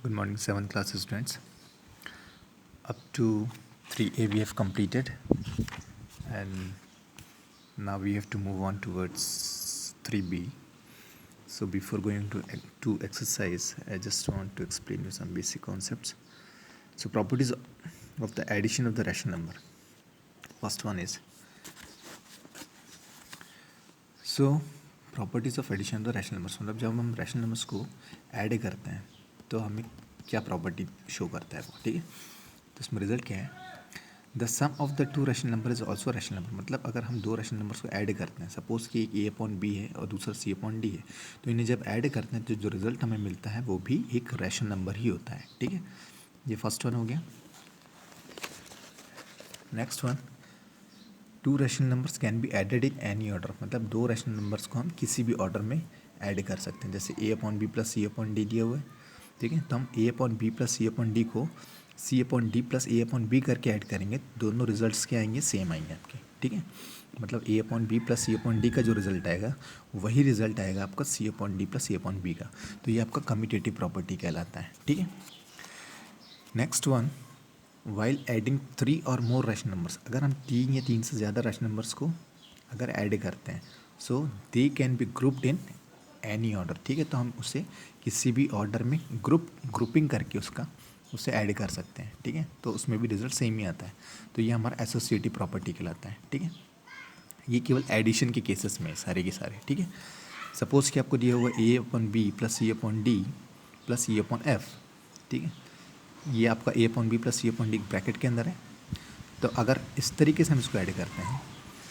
Good morning, 7th class students. Up to 3A we have completed, and now we have to move on towards 3B. So before going to exercise, I just want to explain you some basic concepts. So properties of the addition of the rational number. First one is, so properties of addition of the rational numbers, मतलब जब हम rational numbers को add करते हैं तो हमें क्या property show करता है वो, ठीक है। तो इसमें रिजल्ट क्या है, the sum of the two rational number is also rational number. मतलब अगर हम दो रैशनल नंबर्स को ऐड करते हैं, सपोज कि एक ए अपॉन बी है और दूसरा सी अपॉन डी है, तो इन्हें जब ऐड करते हैं तो जो रिजल्ट हमें मिलता है वो भी एक रैशनल नंबर ही होता है, ठीक है। ये फर्स्ट वन हो गया। Next one, two rational numbers can be added in any order. मतलब दो रैशनल नंबर्स को हम किसी भी ऑर्डर में ऐड कर सकते हैं। जैसे ए upon B plus C upon D दिया हुआ है, ठीक है। तो हम ए upon B plus C upon D को सी अपॉन डी प्लस ए अपॉन बी करके ऐड करेंगे, दोनों रिजल्ट्स क्या आएंगे, सेम आएंगे आपके, ठीक है। मतलब ए upon B plus C upon D का जो रिजल्ट आएगा वही रिजल्ट आएगा आपका सी upon D plus C upon B का। तो ये आपका कम्यूटेटिव प्रॉपर्टी कहलाता है, ठीक है। नेक्स्ट वन, वाइल एडिंग 3 और मोर रैशनल नंबर्स। अगर हम 3 या 3 से ज़्यादा रैशनल नंबर्स को अगर ऐड करते हैं, so they can be grouped in any order, ठीक है। तो हम उसे किसी भी ऑर्डर में ग्रुपिंग करके उसे ऐड कर सकते हैं, ठीक है। तो उसमें भी रिजल्ट सेम ही आता है। तो ये हमारा एसोसिएटिव प्रॉपर्टी कहलाता है, ठीक है। ये केवल एडिशन के केसेस में सारे के सारे, ठीक है। सपोज कि आपको दिया हुआ A upon B plus C upon D plus E upon F, ठीक है। ये आपका A upon B plus C upon D bracket के अंदर है। तो अगर इस तरीके से हम इसको ऐड करते हैं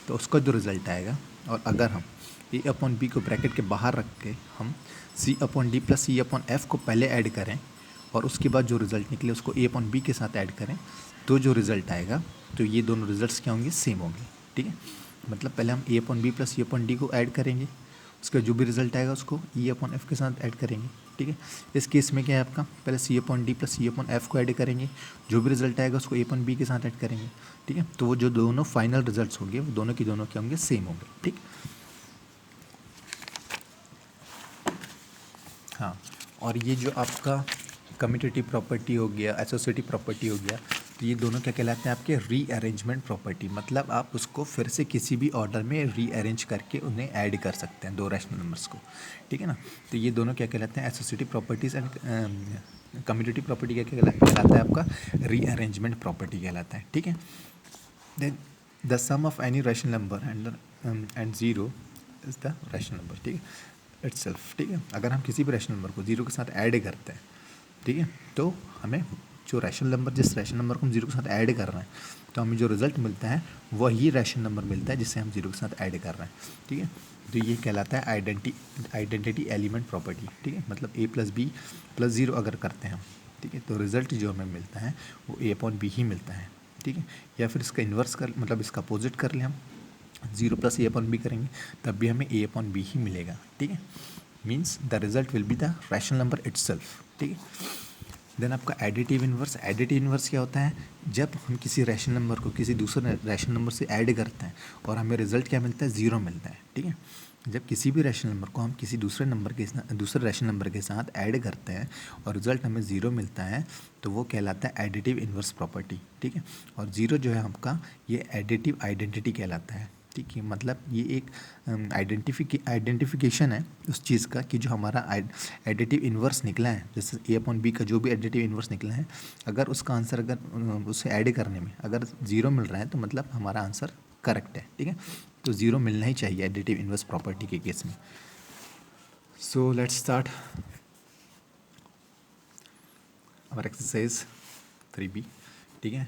तो उसका जो रिज़ल्ट आएगा, और अगर हम ए अपॉन बी को ब्रैकेट के बाहर रख के हम सी upon D plus C upon F को पहले ऐड करें और उसके बाद जो रिज़ल्ट निकले उसको ए अपॉन बी के साथ ऐड करें, तो जो रिज़ल्ट आएगा तो ये दोनों रिजल्ट्स क्या होंगे, सेम होंगे, ठीक है। मतलब पहले हम ए upon B plus C upon D को ऐड करेंगे, उसका जो भी रिजल्ट आएगा उसको ई अपॉन एफ के साथ ऐड करेंगे, ठीक है। इस केस में क्या है आपका, पहले सी upon D plus C upon F को ऐड करेंगे, जो भी रिजल्ट आएगा उसको ए अपॉन बी के साथ ऐड करेंगे, ठीक है। तो वो जो दोनों फाइनल रिजल्ट्स होंगे वो दोनों की दोनों क्या होंगे, सेम होंगे, ठीक। हाँ, और ये जो आपका कम्यूटेटिव प्रॉपर्टी हो गया, एसोसिएटिव प्रॉपर्टी हो गया, तो ये दोनों क्या कहलाते हैं आपके, रीअरेंजमेंट प्रॉपर्टी। मतलब आप उसको फिर से किसी भी ऑर्डर में रीअरेंज करके उन्हें ऐड कर सकते हैं, दो रैशनल नंबर्स को, ठीक है ना। तो ये दोनों क्या कहलाते हैं, associative properties and commutative property क्या कहलाता है आपका, रीअरेंजमेंट प्रॉपर्टी कहलाता है, ठीक है। Then the sum of any rational number and zero is the rational number, ठीक है, इटसेल्फ, ठीक है। अगर हम किसी भी रैशनल नंबर को जीरो के साथ ऐड करते हैं, ठीक है, तो हमें जो रैशनल नंबर, जिस रैशनल नंबर को हम जीरो के साथ ऐड कर रहे हैं, तो हमें जो रिजल्ट मिलता है वही रैशनल नंबर मिलता है जिसे हम जीरो के साथ ऐड कर रहे हैं, ठीक है। तो ये कहलाता है आइडेंटिटी एलिमेंट प्रॉपर्टी, ठीक है। मतलब ए प्लस बी प्लस ज़ीरो अगर करते हैं हम, ठीक है, तो रिजल्ट जो हमें मिलता है वो ए अपॉन बी ही मिलता है, ठीक है। या फिर इसका इन्वर्स कर, मतलब इसका अपोजिट कर लें हम, जीरो प्लस ए अपॉन बी करेंगे तब भी हमें ए अपॉन बी ही मिलेगा, ठीक है। Means the result will be the rational number itself, ठीक है। देन आपका एडिटिव इन्वर्स। एडिटिव इन्वर्स क्या होता है, जब हम किसी रैशनल नंबर को किसी दूसरे रैशनल नंबर से ऐड करते हैं और हमें रिजल्ट क्या मिलता है, ज़ीरो मिलता है, ठीक है। जब किसी भी रैशनल नंबर को हम किसी दूसरे रैशनल नंबर के साथ ऐड करते हैं और रिजल्ट हमें ज़ीरो मिलता है, तो वो कहलाता है एडिटिव इन्वर्स प्रॉपर्टी, ठीक है। और ज़ीरो जो है आपका, ये एडिटिव आइडेंटिटी कहलाता है, ठीक है। मतलब ये एक आइडेंटिफिकेशन है उस चीज़ का कि जो हमारा एडिटिव इन्वर्स निकला है, जैसे ए अपॉन बी का जो भी एडिटिव इन्वर्स निकला है, अगर उसका आंसर अगर उसे ऐड करने में अगर ज़ीरो मिल रहा है तो मतलब हमारा आंसर करेक्ट है, ठीक है। तो ज़ीरो मिलना ही चाहिए एडिटिव इन्वर्स प्रॉपर्टी के केस में। So let's start our exercise 3B, ठीक है।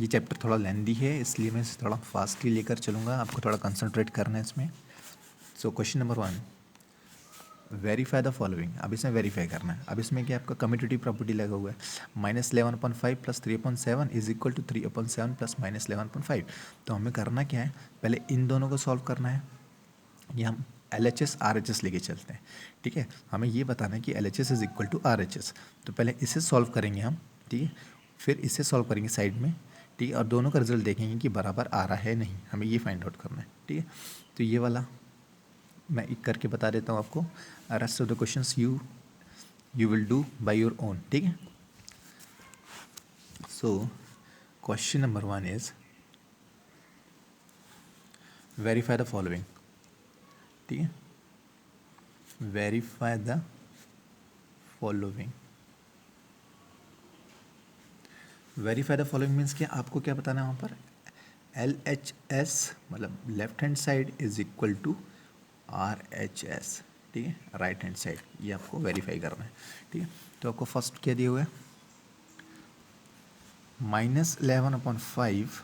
ये चैप्टर थोड़ा लेंदी है इसलिए मैं इसे थोड़ा फास्टली लेकर चलूँगा, आपको थोड़ा कंसंट्रेट करना है इसमें। So question number 1, verify the following. अब इसमें वेरीफाई करना है। अब इसमें क्या आपका कम्यूटेटिव प्रॉपर्टी लगा हुआ है, -11/5 plus 3/7 is equal to 3/7 plus -11/5। तो हमें करना क्या है, पहले इन दोनों को सॉल्व करना है। ये हम LHS RHS लेके चलते हैं, ठीक है। हमें ये बताना है कि LHS is equal to RHS। तो पहले इसे सॉल्व करेंगे हम, ठीक है, फिर इसे सॉल्व करेंगे साइड में, ठीक है, और दोनों का रिजल्ट देखेंगे कि बराबर आ रहा है नहीं, हमें ये फाइंड आउट करना है, ठीक है। तो ये वाला मैं एक करके बता देता हूँ आपको। Rest of the questions you you will do by your own. ठीक है. So question number 1 is verify the following. ठीक है. Verify the following. Verify the following means क्या, आपको क्या बताना है वहाँ पर, LHS मतलब left hand side is equal to RHS. ठीक है, राइट हैंड साइड, ये आपको वेरीफाई करना है. ठीक है, तो आपको फर्स्ट क्या दिया हुआ है, -11/5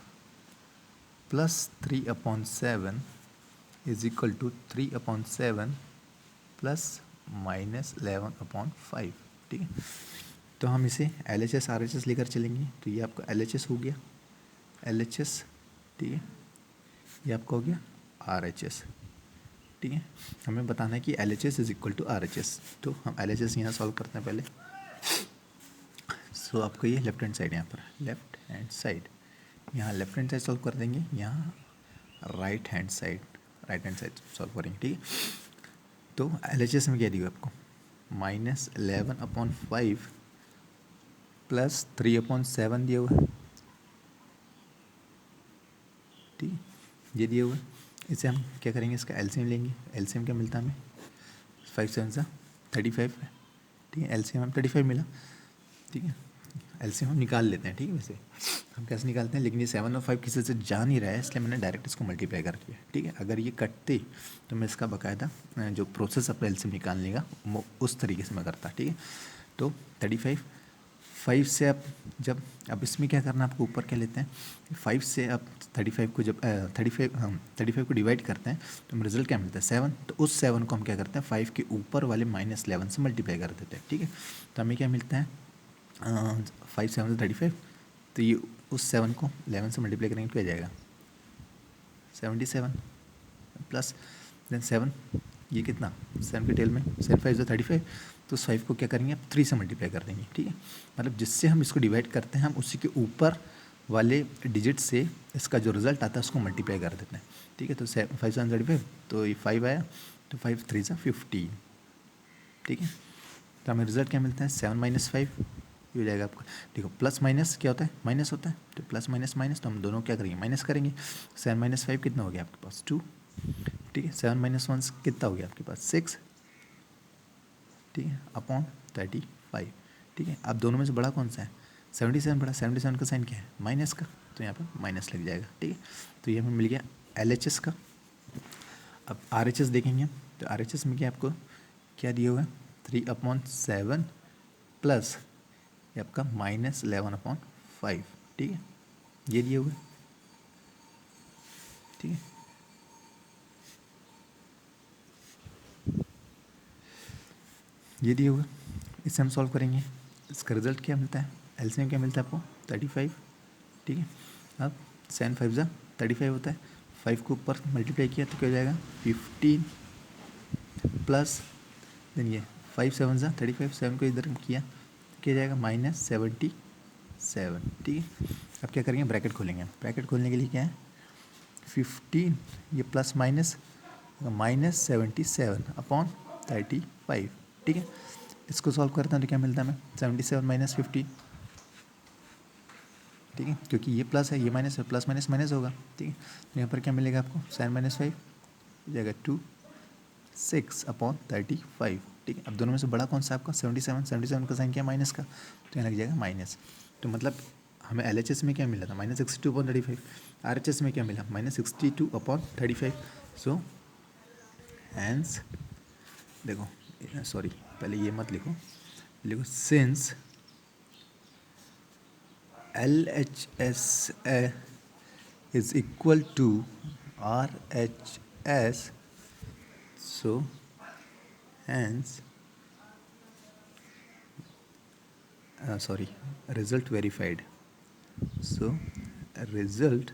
plus 3/7 is equal to 3/7 plus -11/5. ठीक है, तो हम इसे LHS RHS लेकर चलेंगे. तो ये आपका LHS हो गया, LHS. ठीक है, ये आपका हो गया RHS. ठीक है, हमें बताना है कि LHS is equal to RHS. तो हम LHS यहाँ सॉल्व करते हैं पहले. सो आपको ये लेफ्ट हैंड साइड, यहाँ पर लेफ्ट हैंड साइड, यहाँ लेफ्ट हैंड साइड सॉल्व कर देंगे, यहाँ राइट हैंड साइड सॉल्व करेंगे. ठीक है, तो LHS में क्या दिया आपको, -11/5 प्लस 3/7 दिया हुआ है. ठीक है, ये दिया हुआ है. इसे हम क्या करेंगे, इसका एलसीएम लेंगे. एलसीएम क्या मिलता है हमें, 5 7 35. ठीक है, एलसीएम हमें 35 मिला. ठीक है, एलसीएम हम निकाल लेते हैं. ठीक है, वैसे हम कैसे निकालते हैं, लेकिन ये 7 और 5 किसी से जा नहीं रहा है, इसलिए मैंने डायरेक्ट इसको मल्टीप्लाई कर दिया. ठीक है, अगर ये कटते तो मैं इसका बाकायदा जो प्रोसेस अपना एलसीएम निकालने का वो उस तरीके से मैं करता. ठीक है, तो 35 5 से आप जब, अब इसमें क्या करना है आपको, ऊपर क्या लेते हैं, 5 से आप 35 को जब 35 को डिवाइड करते हैं तो हमें रिजल्ट क्या मिलता है, 7. तो उस 7 को हम क्या करते हैं, 5 के ऊपर वाले -11 से मल्टीप्लाई कर देते हैं. ठीक है, तो हमें क्या मिलता है, 5 7 35. तो ये उस 7 को 11 से मल्टीप्लाई करेंगे तो क्या जाएगा, 77 प्लस देन 7. ये कितना, 7 के टेल में 7 5 35. तो उस 5 को क्या करेंगे, आप 3 से मल्टीप्लाई कर देंगे. ठीक है, मतलब जिससे हम इसको डिवाइड करते हैं हम उसी के ऊपर वाले डिजिट से इसका जो रिजल्ट आता है उसको मल्टीप्लाई कर देते हैं. ठीक है, तो 5 7 35, तो ये 5 आया, तो 5 3 15. ठीक है, तो हमें रिजल्ट क्या मिलता है, 7 - 5 ये हो जाएगा आपका. देखो प्लस माइनस क्या होता है, माइनस होता है, तो प्लस माइनस माइनस, तो हम दोनों क्या करेंगे, माइनस करेंगे. 7 - 5 कितना हो गया आपके पास, 2. ठीक है, 7 - 1 कितना हो गया आपके पास, 6. ठीक है, अपॉन 35. ठीक है, अब दोनों में से बड़ा कौन सा है, 77 बड़ा. 77 का साइन क्या है, माइनस का, तो यहाँ पर माइनस लग जाएगा. ठीक है, तो ये हमें मिल गया LHS का. अब RHS देखेंगे, तो RHS में क्या आपको क्या दिया हुआ है, 3/7 प्लस ये आपका -11/5. ठीक है, ये दिया हुआ है. ठीक है, ये दिया हुआ, इसे हम सॉल्व करेंगे. इसका रिजल्ट क्या मिलता है, एलसीएम क्या मिलता है आपको, 35. ठीक है, अब 7 5 35 होता है, 5 को ऊपर मल्टीप्लाई किया तो क्या हो जाएगा, 15 प्लस देन ये 5 7 35. 7 को इधर किया तो क्या जाएगा, -77. ठीक है, अब क्या करेंगे, ब्रैकेट खोलेंगे. ब्रैकेट खोलने के लिए क्या है, 15 ये प्लस माइनस -77/35. ठीक है, इसको सॉल्व करते हैं तो क्या मिलता है हमें, 77 - 15. ठीक है, क्योंकि ये प्लस है ये माइनस है, प्लस माइनस माइनस होगा. ठीक है, तो यहाँ पर क्या मिलेगा आपको, 7 - 5 हो जाएगा 2 6/35. ठीक है, अब दोनों में से बड़ा कौन सा आपका, 77 का साइन क्या, माइनस का, तो यहाँ लग जाएगा माइनस. तो मतलब हमें LHS में क्या मिला था, -62/35. RHS में क्या मिला, -62/35. सो हैंस, देखो सॉरी पहले ये मत लिखो, since LHS is equal to RHS, so hence result verified. So result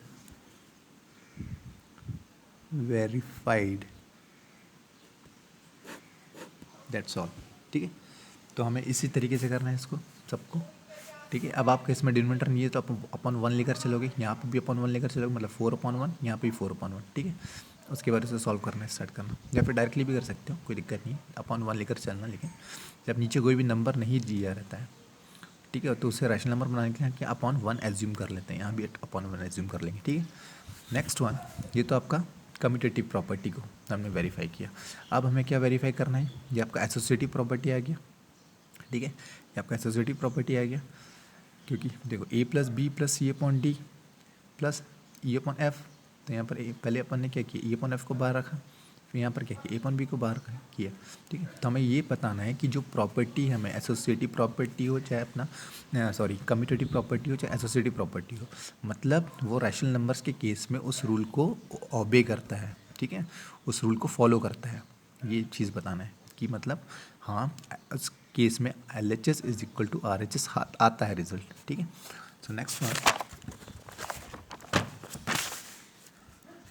verified, that's all. ठीक है, तो हमें इसी तरीके से करना है इसको सबको. ठीक है, अब आपका इसमें डिनोमिनेटर नहीं है तो आप अपन 1 लेकर चलोगे, यहाँ पर भी अपन 1 लेकर चलोगे, मतलब 4/1, यहाँ पे भी 4/1. ठीक है, उसके बाद उसे सॉल्व करना स्टार्ट करना, या फिर डायरेक्टली भी कर सकते हो, कोई दिक्कत नहीं है, अपॉन 1 लेकर चलना। लेकिन जब नीचे कोई भी नंबर नहीं दिया रहता है, ठीक है, तो उसे रैशनल नंबर बनाने के लिए क्या अपॉन 1 एज्यूम कर लेते हैं, यहाँ भी अपॉन 1 एज्यूम कर लेंगे, ठीक है। नेक्स्ट वन, ये तो आपका कम्यूटेटिव प्रॉपर्टी को हमने वेरीफाई किया। अब हमें क्या वेरीफाई करना है, ये आपका एसोसिएटिव प्रॉपर्टी आ गया, ठीक है, ये आपका एसोसिएटिव प्रॉपर्टी आ गया, क्योंकि देखो A plus B plus C upon D plus E upon F, तो यहाँ पर पहले अपन ने क्या किया, ई अपॉन एफ को बाहर रखा, फिर यहाँ पर क्या किया, ए अपॉन बी को बाहर किया, ठीक है। तो हमें ये बताना है कि जो प्रॉपर्टी हमें एसोसिएटिव प्रॉपर्टी हो चाहे अपना कम्यूटेटिव प्रॉपर्टी हो चाहे एसोसिएटिव प्रॉपर्टी हो, मतलब वो रैशनल नंबर्स के केस में उस रूल को ओबे करता है, ठीक है, उस रूल को फॉलो करता है, ये चीज़ बताना है कि मतलब हाँ उस केस में LHS is equal to RHS आता है रिजल्ट, ठीक है। सो नेक्स्ट वन,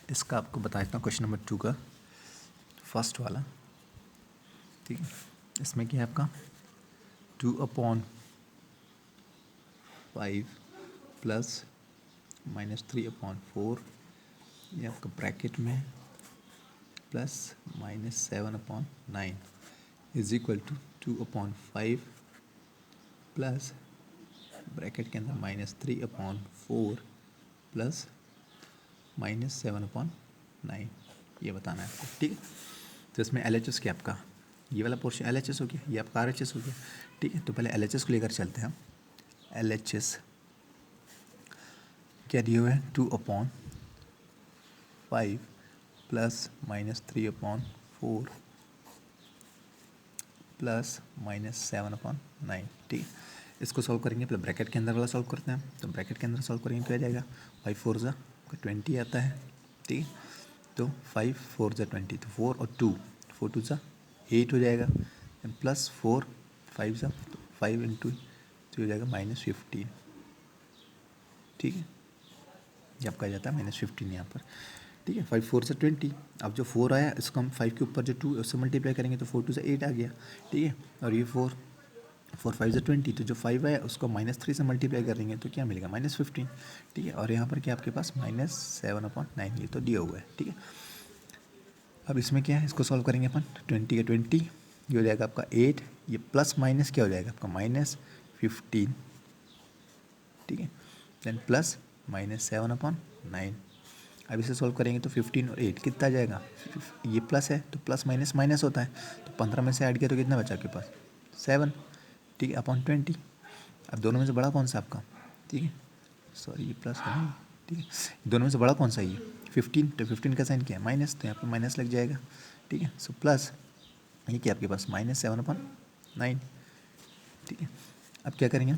इसका आपको बता देता हूँ, क्वेश्चन नंबर 2 का फर्स्ट वाला, ठीक है। इसमें क्या है आपका 2/5 प्लस -3/4, ये आपका ब्रैकेट में plus -7/9 is equal to 2/5 plus bracket के अंदर -3/4 प्लस -7/9, ये बताना है आपको, ठीक है। तो इसमें LHS क्या आपका, ये वाला पोर्शन LHS हो गया, ये आपका RHS हो गया, ठीक है। तो पहले LHS को लेकर चलते हैं हम। LHS क्या दिया हुआ है, 2/5 प्लस -3/4 प्लस -7/9, ठीक है। इसको सॉल्व करेंगे, पहले ब्रैकेट के अंदर वाला सॉल्व करते हैं। तो ब्रैकेट के अंदर सॉल्व करेंगे क्या जाएगा, 5 4 ज़ा 20 आता है, ठीक है। तो 5 4 ज़ा 20, तो 4 और 2, 4 2 ज़ा 8 हो जाएगा, एंड प्लस 4 5 ज़ा, तो 5 इंटू तो हो जाएगा -15, ठीक है। ये आपका आ जाता है -15 यहाँ पर, ठीक है। 5 4 से 20, अब जो 4 आया इसको हम 5 के ऊपर जो 2 उससे मल्टीप्लाई करेंगे, तो 4 2 से 8 आ गया, ठीक है। और ये 4 5 से 20, तो जो 5 आया उसको -3 से मल्टीप्लाई करेंगे तो क्या मिलेगा, -15, ठीक है। और यहाँ पर क्या आपके पास -7/9, ये तो दिया हुआ है, ठीक है। अब इसमें क्या है, इसको सॉल्व करेंगे अपन, 20 का 20, ये हो जाएगा आपका 8, ये प्लस माइनस क्या हो जाएगा आपका -15, ठीक है, देन प्लस -7/9। अब इसे सॉल्व करेंगे तो 15 और 8 कितना आ जाएगा, ये प्लस है तो प्लस माइनस माइनस होता है, तो 15 में से ऐड किया तो कितना बचा आपके पास 7, ठीक है, अपॉन 20। अब दोनों में से बड़ा कौन सा आपका, ठीक है, सॉरी ये प्लस है ना, ठीक है, दोनों में से बड़ा कौन सा है ये 15, तो 15 का साइन क्या है माइनस, तो यहाँ पर माइनस लग जाएगा, ठीक है। सो प्लस ये क्या आपके पास -7/9, ठीक है। अब क्या करेंगे,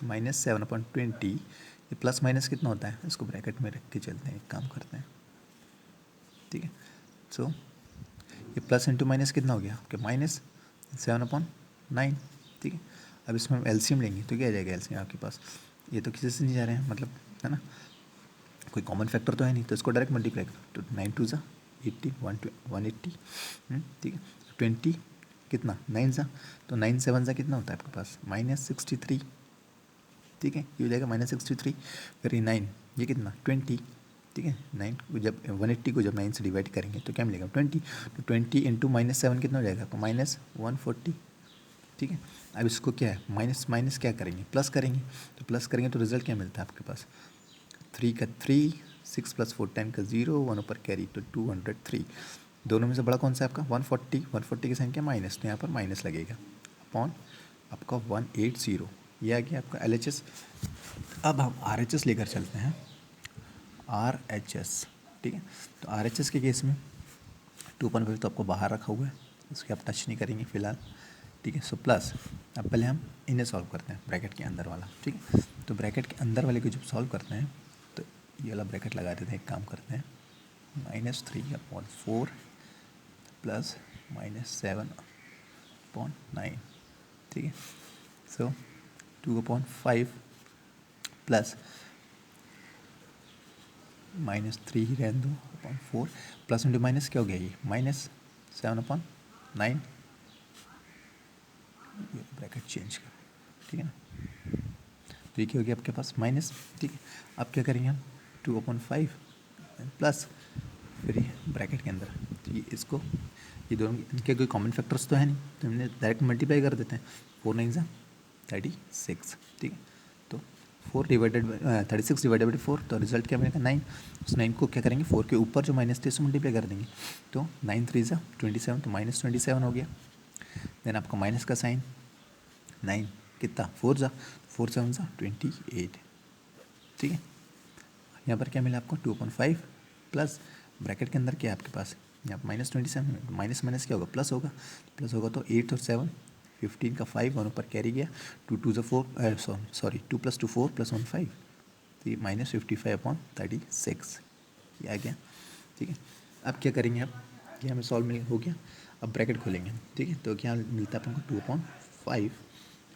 -7/20, ये प्लस माइनस कितना होता है, इसको ब्रैकेट में रख के चलते हैं, एक काम करते हैं, ठीक है। सो ये प्लस इंटू माइनस कितना हो गया आपके -7/9, ठीक है। अब इसमें हम एलसीएम लेंगे तो क्या आ जाएगा एलसीएम आपके पास, ये तो किसी से नहीं जा रहे हैं मतलब, है ना, कोई कॉमन फैक्टर तो है नहीं, तो इसको डायरेक्ट मल्टीप्लाई करो, तो 9 2 ज़ा 80, 180, ठीक है। 20 कितना 9 ज़ा, तो 9 7 ज़ा कितना होता है आपके पास -63, ठीक है, ये हो जाएगा -63, फिर ये 9, ये कितना 20, ठीक है। 9 को जब 180 को जब 9 से डिवाइड करेंगे तो क्या मिलेगा 20, तो 20 इंटू -7 कितना हो जाएगा आपको -140, ठीक है। अब इसको क्या है माइनस माइनस क्या करेंगे, प्लस करेंगे, तो प्लस करेंगे तो रिजल्ट क्या मिलता है आपके पास 3 का 3, 6 + 4 10 का 0, 1 ऊपर कैरी, तो 203। दोनों में से बड़ा कौन सा है आपका 140, 140 के साइन क्या माइनस, तो यहाँ पर माइनस लगेगा अपॉन आपका 180, ये आ गया आपका LHS। अब हम RHS लेकर चलते हैं, RHS, ठीक है। तो RHS के केस में 2.5 तो आपको बाहर रखा हुआ है, इसके आप टच नहीं करेंगे फिलहाल, ठीक है। सो प्लस अब पहले हम इन्हें सॉल्व करते हैं, ब्रैकेट के अंदर वाला, ठीक है। तो ब्रैकेट के अंदर वाले को जब सॉल्व करते हैं तो ये वाला ब्रैकेट लगा देते हैं, एक काम करते हैं, -3/4 प्लस -7/9, ठीक है। सो 2/5 प्लस -3 ही रहने दो अपॉन 4, प्लस इंटू माइनस क्या हो गया ये -7/9, ये ब्रैकेट चेंज कर, ठीक है ना। तो ये क्या हो गया आपके पास माइनस, ठीक है। अब क्या करेंगे हम 2/5 प्लस फिर ये ब्रैकेट के अंदर, तो ये इसको, ये दोनों इनके कोई कॉमन फैक्टर्स तो है नहीं, तो हमने डायरेक्ट मल्टीप्लाई कर देते हैं। 4 9 36, ठीक है। तो 36 डिवाइडेड बाई 4, तो रिजल्ट क्या मिलेगा 9। उस 9 को क्या करेंगे, 4 के ऊपर जो माइनस थे उससे मल्टीप्लाई कर देंगे, तो 9 3 27, तो -27 हो गया। देन आपका माइनस का साइन, 9 कितना 4 7 28, ठीक है। यहाँ पर क्या मिला आपको 2/5 प्लस ब्रैकेट के अंदर क्या है आपके पास, यहाँ पर -27, माइनस माइनस क्या होगा, प्लस होगा तो 8 और 7 15 का 5 वन ऊपर कैरी गया, 2 2 4 सॉरी 2 + 2 4 + 1 5, तो ये -55/36 ये आ गया, ठीक है। अब क्या करेंगे, अब ये हमें सॉल्व मिल हो गया। अब ब्रैकेट खोलेंगे, ठीक है। तो क्या मिलता है अपन को 2/5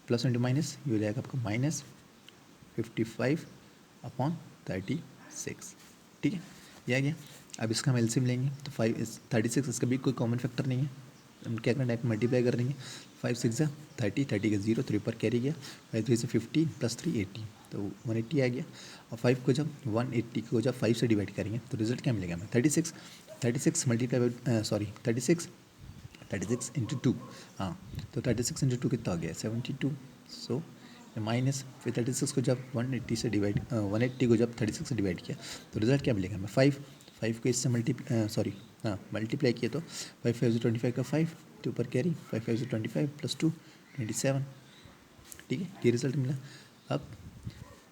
प्लस इंटू माइनस, ये हो जाएगा आपको -55/36, ठीक है, ये आ गया। अब इसका हम एलसीएम लेंगे, तो 36, इसका भी कोई कॉमन फैक्टर नहीं है, हम क्या करना है, मल्टीप्लाई कर देंगे। 5 6 30, 30 का 0, 3 ऊपर कैरी गया, 5 3 से 15 + 3 80, तो 180 आ गया। और 5 को जब 180 को जब 5 से डिवाइड करेंगे तो रिजल्ट क्या मिलेगा हमें, 36 मल्टीप्लाई सॉरी 36 इंटू 2, हाँ, तो 36 इंटू 2 कितना हो गया 72। सो माइनस फिर 36 को जब 180 से डिवाइड 180 को जब 36 से डिवाइड किया तो रिजल्ट क्या मिलेगा हमें 5 को इससे मल्टीप्लाई किया तो 5 5 25 का 5, तो ऊपर कैरी 5 5 25 + 2 27, ठीक है, ये रिजल्ट मिला। अब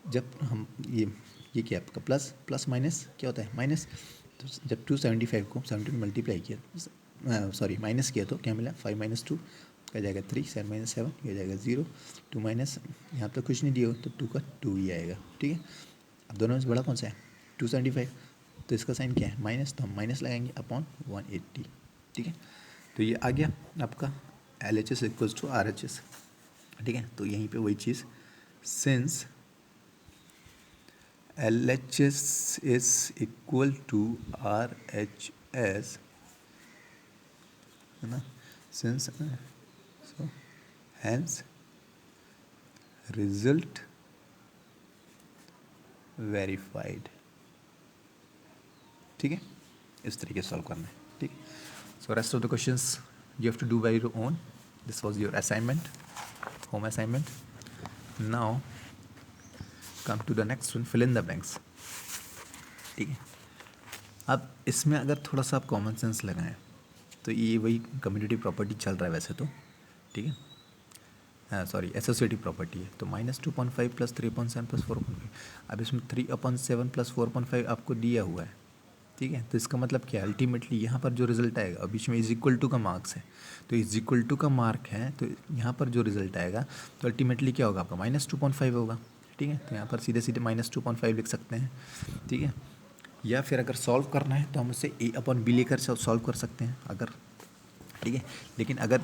जब हम ये क्या आपका प्लस माइनस क्या होता है माइनस, तो जब 275 को 70 में मल्टीप्लाई किया माइनस किया तो क्या मिला 5 - 2 क्या जाएगा 3, 7 - 7 ये जाएगा 0, 2 माइनस यहाँ पे कुछ नहीं दिया हो तो 2 का 2 ही आएगा, ठीक है। अब दोनों में से बड़ा कौन सा है 275, तो इसका साइन क्या है माइनस, तो हम माइनस लगाएंगे अपॉन 180, ठीक है। तो ये आ गया आपका LHS = RHS, ठीक है। तो यहीं पे वही चीज़, since LHS is equal to RHS, है ना, since so hence result verified, ठीक है, इस तरीके से सॉल्व करना है, ठीक है। So rest of the questions you have to do by your own. This was your assignment, home assignment. Now come to the next one, fill in the blanks, ठीक है। अब इसमें अगर थोड़ा सा आप कॉमन सेंस लगाएं तो ये वही कम्यूटेटिव प्रॉपर्टी चल रहा है वैसे तो, ठीक है, हाँ सॉरी एसोसिएटिव प्रॉपर्टी है, तो -2.5 + 3.7 + 4.5, अब इसमें 3/7 + 4.5 आपको दिया हुआ है, ठीक है। तो इसका मतलब क्या है, अल्टीमेटली यहाँ पर जो रिजल्ट आएगा, बीच में = का मार्क्स है, तो = का मार्क है, तो यहाँ पर जो रिजल्ट आएगा तो अल्टीमेटली क्या होगा आपका -2.5 होगा, ठीक है। तो यहाँ पर सीधे सीधे -2.5 लिख सकते हैं, ठीक है। या फिर अगर सॉल्व करना है तो हम उसे A/B लेकर सॉल्व कर सकते हैं अगर, ठीक है। लेकिन अगर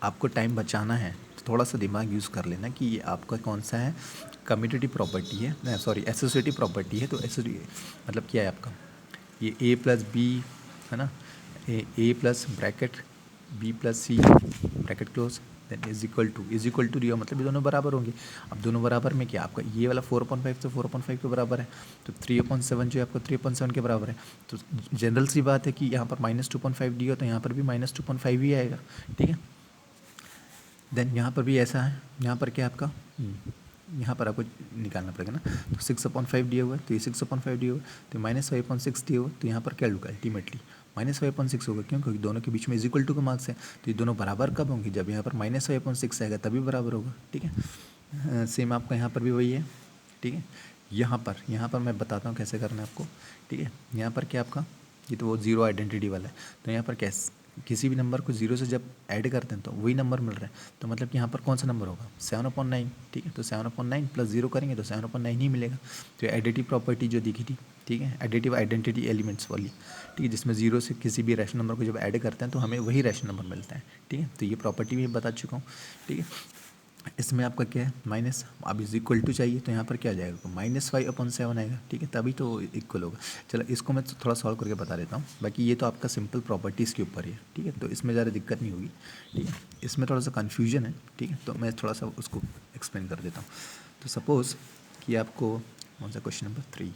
आपको टाइम बचाना है तो थोड़ा सा दिमाग यूज़ कर लेना कि ये आपका कौन सा है, कम्यूटेटिव प्रॉपर्टी है, सॉरी एसोसिएटिव प्रॉपर्टी है, तो मतलब क्या है आपका, ये A + B है ना, A plus bracket B + C bracket close, then = दिया, मतलब ये दोनों बराबर होंगे। अब दोनों बराबर में क्या आपका ये वाला 4/5 तो 4/5 के बराबर है, तो 3/7 जो है आपको 3/7 के बराबर है, तो जनरल सी बात है कि यहाँ पर -2.5 दिया तो यहाँ पर भी -2.5 ही आएगा, ठीक है। देन यहाँ पर भी ऐसा है, यहाँ पर क्या आपका यहाँ पर आपको निकालना पड़ेगा ना, तो 6/5 दिया हुआ है, तो ये 6/5 दिया हुआ है, तो -5.6 दिया हुआ है, तो यहाँ पर क्या होगा अल्टीमेटली -5.6 होगा, क्यों, क्योंकि दोनों के बीच में = का मार्क्स है, तो ये दोनों बराबर कब होंगे, जब यहाँ पर -5.6 आएगा तभी बराबर होगा, ठीक है। सेम आपका यहाँ पर भी वही है, ठीक है। यहाँ पर मैं बताता हूँ कैसे करना है आपको, ठीक है। यहाँ पर क्या आपका, ये तो वो जीरो आइडेंटिटी वाला है, तो यहाँ पर कैसे किसी भी नंबर को 0 से जब ऐड करते हैं तो वही नंबर मिल रहा है, तो मतलब कि यहाँ पर कौन सा नंबर होगा 7/9, ठीक है। तो 7/9 + 0 करेंगे तो 7/9 ही मिलेगा, तो एडिटिव प्रॉपर्टी जो दिखी थी, ठीक है, एडिटिव आइडेंटिटी एलिमेंट्स वाली, ठीक है, जिसमें 0 से किसी भी रैशनल नंबर को जब ऐड करते हैं तो हमें वही रैशनल नंबर मिलता है, ठीक है। तो ये प्रॉपर्टी भी बता चुका हूँ, ठीक है। इसमें आपका क्या है माइनस, अब = चाहिए तो यहाँ पर क्या आ जाएगा -5/7 आएगा, ठीक है, तभी तो इक्वल होगा। चलो इसको मैं थोड़ा सॉल्व करके बता देता हूँ, बाकी ये तो आपका सिंपल प्रॉपर्टीज़ के ऊपर ही है, ठीक है, तो इसमें ज़्यादा दिक्कत नहीं होगी, ठीक है। इसमें थोड़ा सा कन्फ्यूजन है, ठीक है, तो मैं थोड़ा सा उसको एक्सप्लेन कर देता हूँ। तो सपोज़ कि आपको कौन सा क्वेश्चन नंबर 3,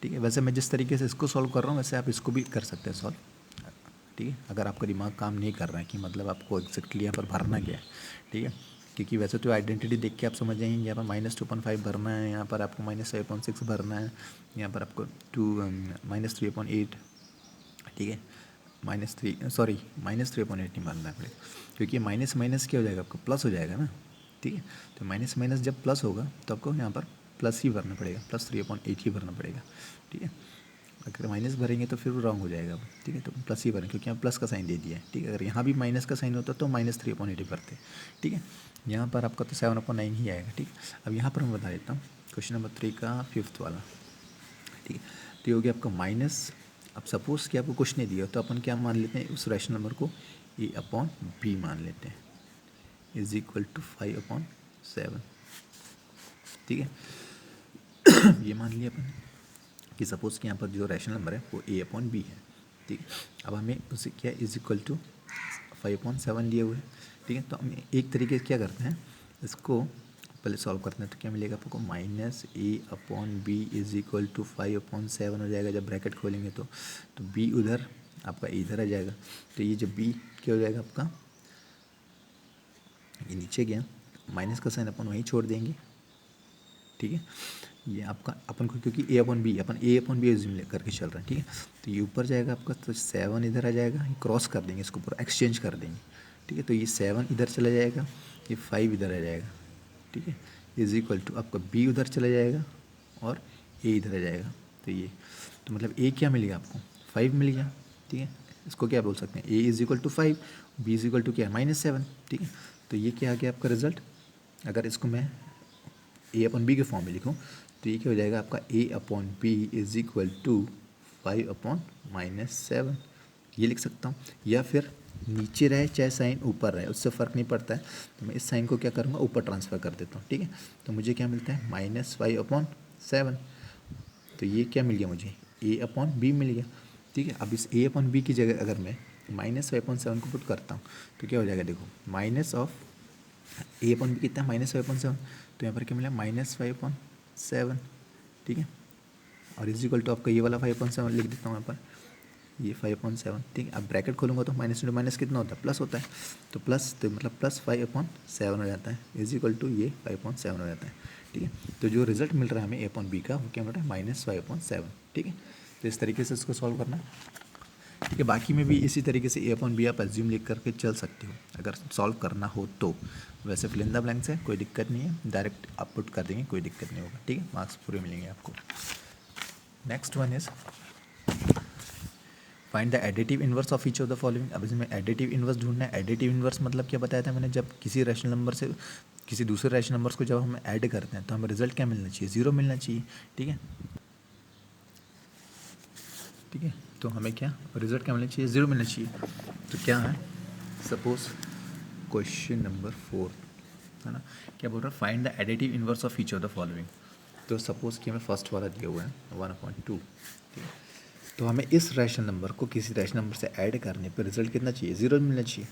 ठीक है। वैसे मैं जिस तरीके से इसको सॉल्व कर रहा हूँ वैसे आप इसको भी कर सकते हैं सॉल्व, ठीक है, अगर आपका दिमाग काम नहीं कर रहा है कि मतलब आपको एग्जैक्टली यहाँ पर भरना क्या है, ठीक है। क्योंकि वैसे तो आइडेंटिटी देख के आप समझ जाएंगे यहाँ पर -2.5 भरना है, यहाँ पर आपको -5.6 भरना है, यहाँ पर आपको -3.8, ठीक है, -3.8 नहीं भरना पड़ेगा, क्योंकि माइनस माइनस क्या हो जाएगा आपका प्लस हो जाएगा ना, ठीक है। तो माइनस माइनस जब प्लस होगा तो आपको यहाँ पर प्लस ही भरना पड़ेगा, +3.8 ही भरना पड़ेगा, ठीक है। अगर माइनस भरेंगे तो फिर रॉन्ग हो जाएगा, ठीक है। तो प्लस ही भरें क्योंकि यहाँ प्लस का साइन दे दिया है, ठीक है। अगर यहाँ भी माइनस का साइन होता तो -3.8 भरते, ठीक है। यहाँ पर आपका तो 7/9 ही आएगा, ठीक है। अब यहाँ पर मैं बता देता हूँ क्वेश्चन नंबर 3 का 5th वाला, ठीक है। तो ये हो गया आपका माइनस, अब सपोज़ कि आपको कुछ नहीं दिया तो अपन क्या मान लेते हैं, उस रैशनल नंबर को a/b मान लेते हैं, = 5/7, ठीक है। ये मान लिया अपन कि सपोज़ कि यहाँ पर जो रैशनल नंबर है वो a/b है, ठीक है। अब हमें उसे क्या = 5/7 दिए हुए हैं, ठीक है। तो हम एक तरीके से क्या करते हैं, इसको पहले सॉल्व करते हैं। तो क्या मिलेगा आपको, -a/b = 5/7 हो जाएगा जब ब्रैकेट खोलेंगे तो b उधर आपका इधर आ जाएगा, तो ये जब b क्या हो जाएगा आपका, ये नीचे गया, माइनस का साइन अपन वहीं छोड़ देंगे, ठीक है। ये आपका अपन को क्योंकि a/b एज्यूम करके चल रहा है, ठीक है। तो ये ऊपर जाएगा आपका, तो 7 इधर आ जाएगा, ये क्रॉस कर देंगे, इसको पूरा एक्सचेंज कर देंगे, ठीक है। तो ये 7 इधर चला जाएगा, ये 5 इधर आ जाएगा, ठीक है। = आपका b उधर चला जाएगा और a इधर आ जाएगा, तो ये तो मतलब a क्या मिल गया आपको, 5 मिल गया, ठीक है। इसको क्या बोल सकते हैं, a = 5, b = क्या है, -7, ठीक है। तो ये क्या आ गया आपका रिजल्ट। अगर इसको मैं a/b के फॉर्म में लिखूँ तो ये क्या हो जाएगा आपका, a/b = 5/-7, ये लिख सकता हूँ। या फिर नीचे रहे चाहे साइन ऊपर रहे उससे फ़र्क नहीं पड़ता है, तो मैं इस साइन को क्या करूँगा, ऊपर ट्रांसफ़र कर देता हूँ, ठीक है। तो मुझे क्या मिलता है, -5/7, तो ये क्या मिल गया मुझे, a/b मिल गया, ठीक है। अब इस a/b की जगह अगर मैं -5/7 को पुट करता हूँ तो क्या हो जाएगा, देखो माइनस ऑफ a/b कितना है, -5/7, तो यहाँ पर क्या मिला, -5/7, ठीक है। और = आपका ये वाला 5/7 लिख देता हूँ यहाँ पर, ये 5/7, ठीक है। अब ब्रैकेट खोलूँगा तो माइनस इंटू माइनस कितना होता है, प्लस होता है, तो प्लस तो मतलब +5/7 हो जाता है, = ये 5/7 हो जाता है, ठीक है। तो जो रिजल्ट मिल रहा है हमें a/b का वो क्या मिल रहा है, -5/7, ठीक है। तो इस तरीके से इसको सॉल्व करना है, ठीक है। बाकी में भी इसी तरीके से a/b आप एज्यूम लिख करके चल सकते हो अगर सॉल्व करना हो तो। वैसे फिल इन द ब्लैंक्स है, कोई दिक्कत नहीं है, डायरेक्ट आप पुट कर देंगे, कोई दिक्कत नहीं होगा, ठीक है। मार्क्स पूरे मिलेंगे आपको। Next one is find the additive inverse of each of the following. अब इसमें एडिटिव इनवर्स ढूंढना है। एडिटिव इनवर्स मतलब क्या बताया था मैंने, जब किसी रैशनल नंबर से किसी दूसरे रैशनल नंबर्स को जब हम ऐड करते हैं तो हमें रिजल्ट क्या मिलना चाहिए, 0 मिलना चाहिए, ठीक है, ठीक है। तो हमें क्या रिजल्ट क्या मिलना चाहिए, 0 मिलना चाहिए। तो क्या है, सपोज क्वेश्चन नंबर 4 है ना, क्या बोल रहा है, find the additive inverse of each of the following. तो सपोज कि हमें फर्स्ट वाला दिया हुआ है 1/2, ठीक है। तो हमें इस रैशनल नंबर को किसी रैशनल नंबर से ऐड करने पर रिजल्ट कितना चाहिए, 0 मिलना चाहिए।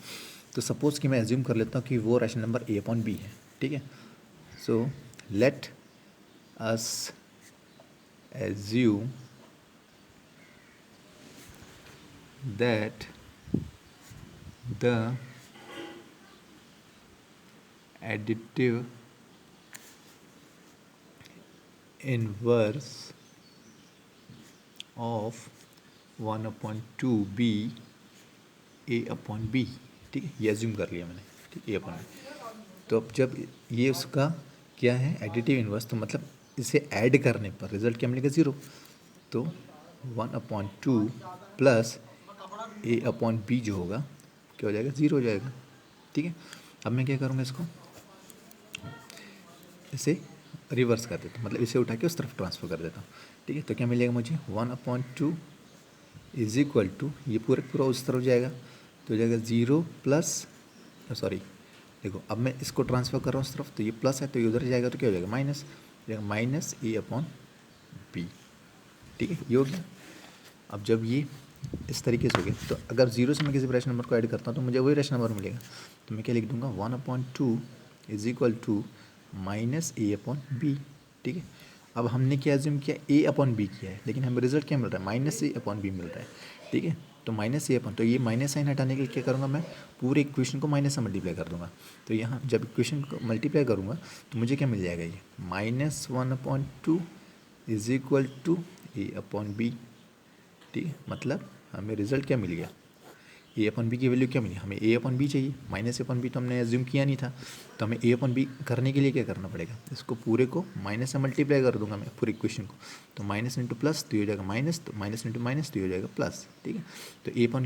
तो सपोज़ कि मैं एज्यूम कर लेता हूँ कि वो रैशनल नंबर a/b है, ठीक है। So let us assume that the additive inverse of 1/2 be a/b, ठीक है। ये एज्यूम कर लिया मैंने, ठीक है, a/b। तो अब जब ये उसका क्या है एडिटिव इनवर्स, तो मतलब इसे ऐड करने पर रिजल्ट क्या मिलेगा, 0। तो 1/2 प्लस a/b जो होगा क्या हो जाएगा, 0 हो जाएगा, ठीक है। अब मैं क्या करूँगा, इसको इसे रिवर्स कर देता हूँ, मतलब इसे उठा के उस तरफ ट्रांसफ़र कर देता हूँ, ठीक है। तो क्या मिलेगा मुझे, 1/2 = ये पूरा उस तरफ जाएगा तो हो जाएगा 0 प्लस, सॉरी देखो अब मैं इसको ट्रांसफ़र कर रहा हूँ उस तरफ, तो ये प्लस है तो ये उधर जाएगा तो क्या हो जाएगा, माइनस -a/b, ठीक है। ये हो गया। अब जब ये इस तरीके से हो गया तो अगर 0 से मैं किसी रैशनल नंबर को ऐड करता हूँ तो मुझे वही रैशनल नंबर मिलेगा। तो मैं क्या लिख दूंगा, 1/2 = -a/b, ठीक है। अब हमने क्या एज्यूम किया, ए अपॉन बी किया है, लेकिन हमें रिजल्ट क्या मिल रहा है, माइनस ए अपॉन बी मिल रहा है, ठीक है। तो माइनस ए अपॉन, तो ये माइनस साइन हटाने के लिए क्या करूँगा, मैं पूरे इक्वेशन को माइनस से मल्टीप्लाई कर दूंगा। तो यहाँ जब इक्वेशन को मल्टीप्लाई करूँगा तो मुझे क्या मिल जाएगा, ये -1/2 is equal to A upon B, ठीक है। मतलब हमें रिजल्ट क्या मिल गया, ए अपन बी की वैल्यू क्या मिली, हमें ए अपन बी चाहिए, माइनस ए अपन बी तो हमने एज्यूम किया नहीं था। तो हमें ए अपन बी करने के लिए क्या करना पड़ेगा, इसको पूरे को माइनस से मल्टीप्लाई कर दूंगा मैं पूरी इक्वेशन को। तो माइनस इंटू प्लस तो ये हो जाएगा माइनस, तो माइनस इंटू माइनस तो ये हो जाएगा प्लस, ठीक है। तो ए अपन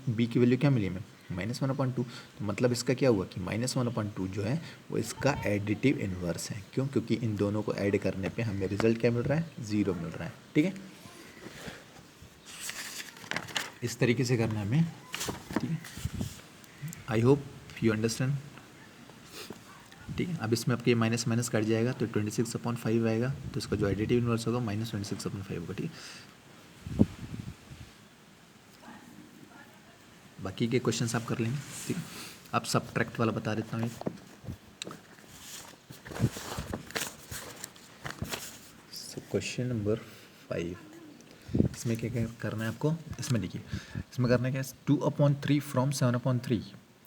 बी की वैल्यू क्या मिली हमें, -1/2। तो मतलब इसका क्या हुआ कि -1/2 जो है वो इसका एडिटिव इन्वर्स है। क्यों, क्योंकि इन दोनों को ऐड करने पर हमें रिजल्ट क्या मिल रहा है, 0 मिल रहा है, ठीक है। इस तरीके से करना है हमें, ठीक है। आई होप यू अंडरस्टैंड, ठीक है। अब इसमें आपके माइनस माइनस कट जाएगा तो 26/5 आएगा, तो इसका जो एडिटिव इन्वर्स होगा -26/5 होगा, ठीक है। बाकी के क्वेश्चंस आप कर लेंगे, ठीक है। अब सब्ट्रैक्ट वाला बता देता हूँ एक। क्वेश्चन नंबर 5, इसमें क्या क्या करना है आपको, इसमें देखिए, इसमें करना है क्या, 2/3 फ्रॉम 7/3,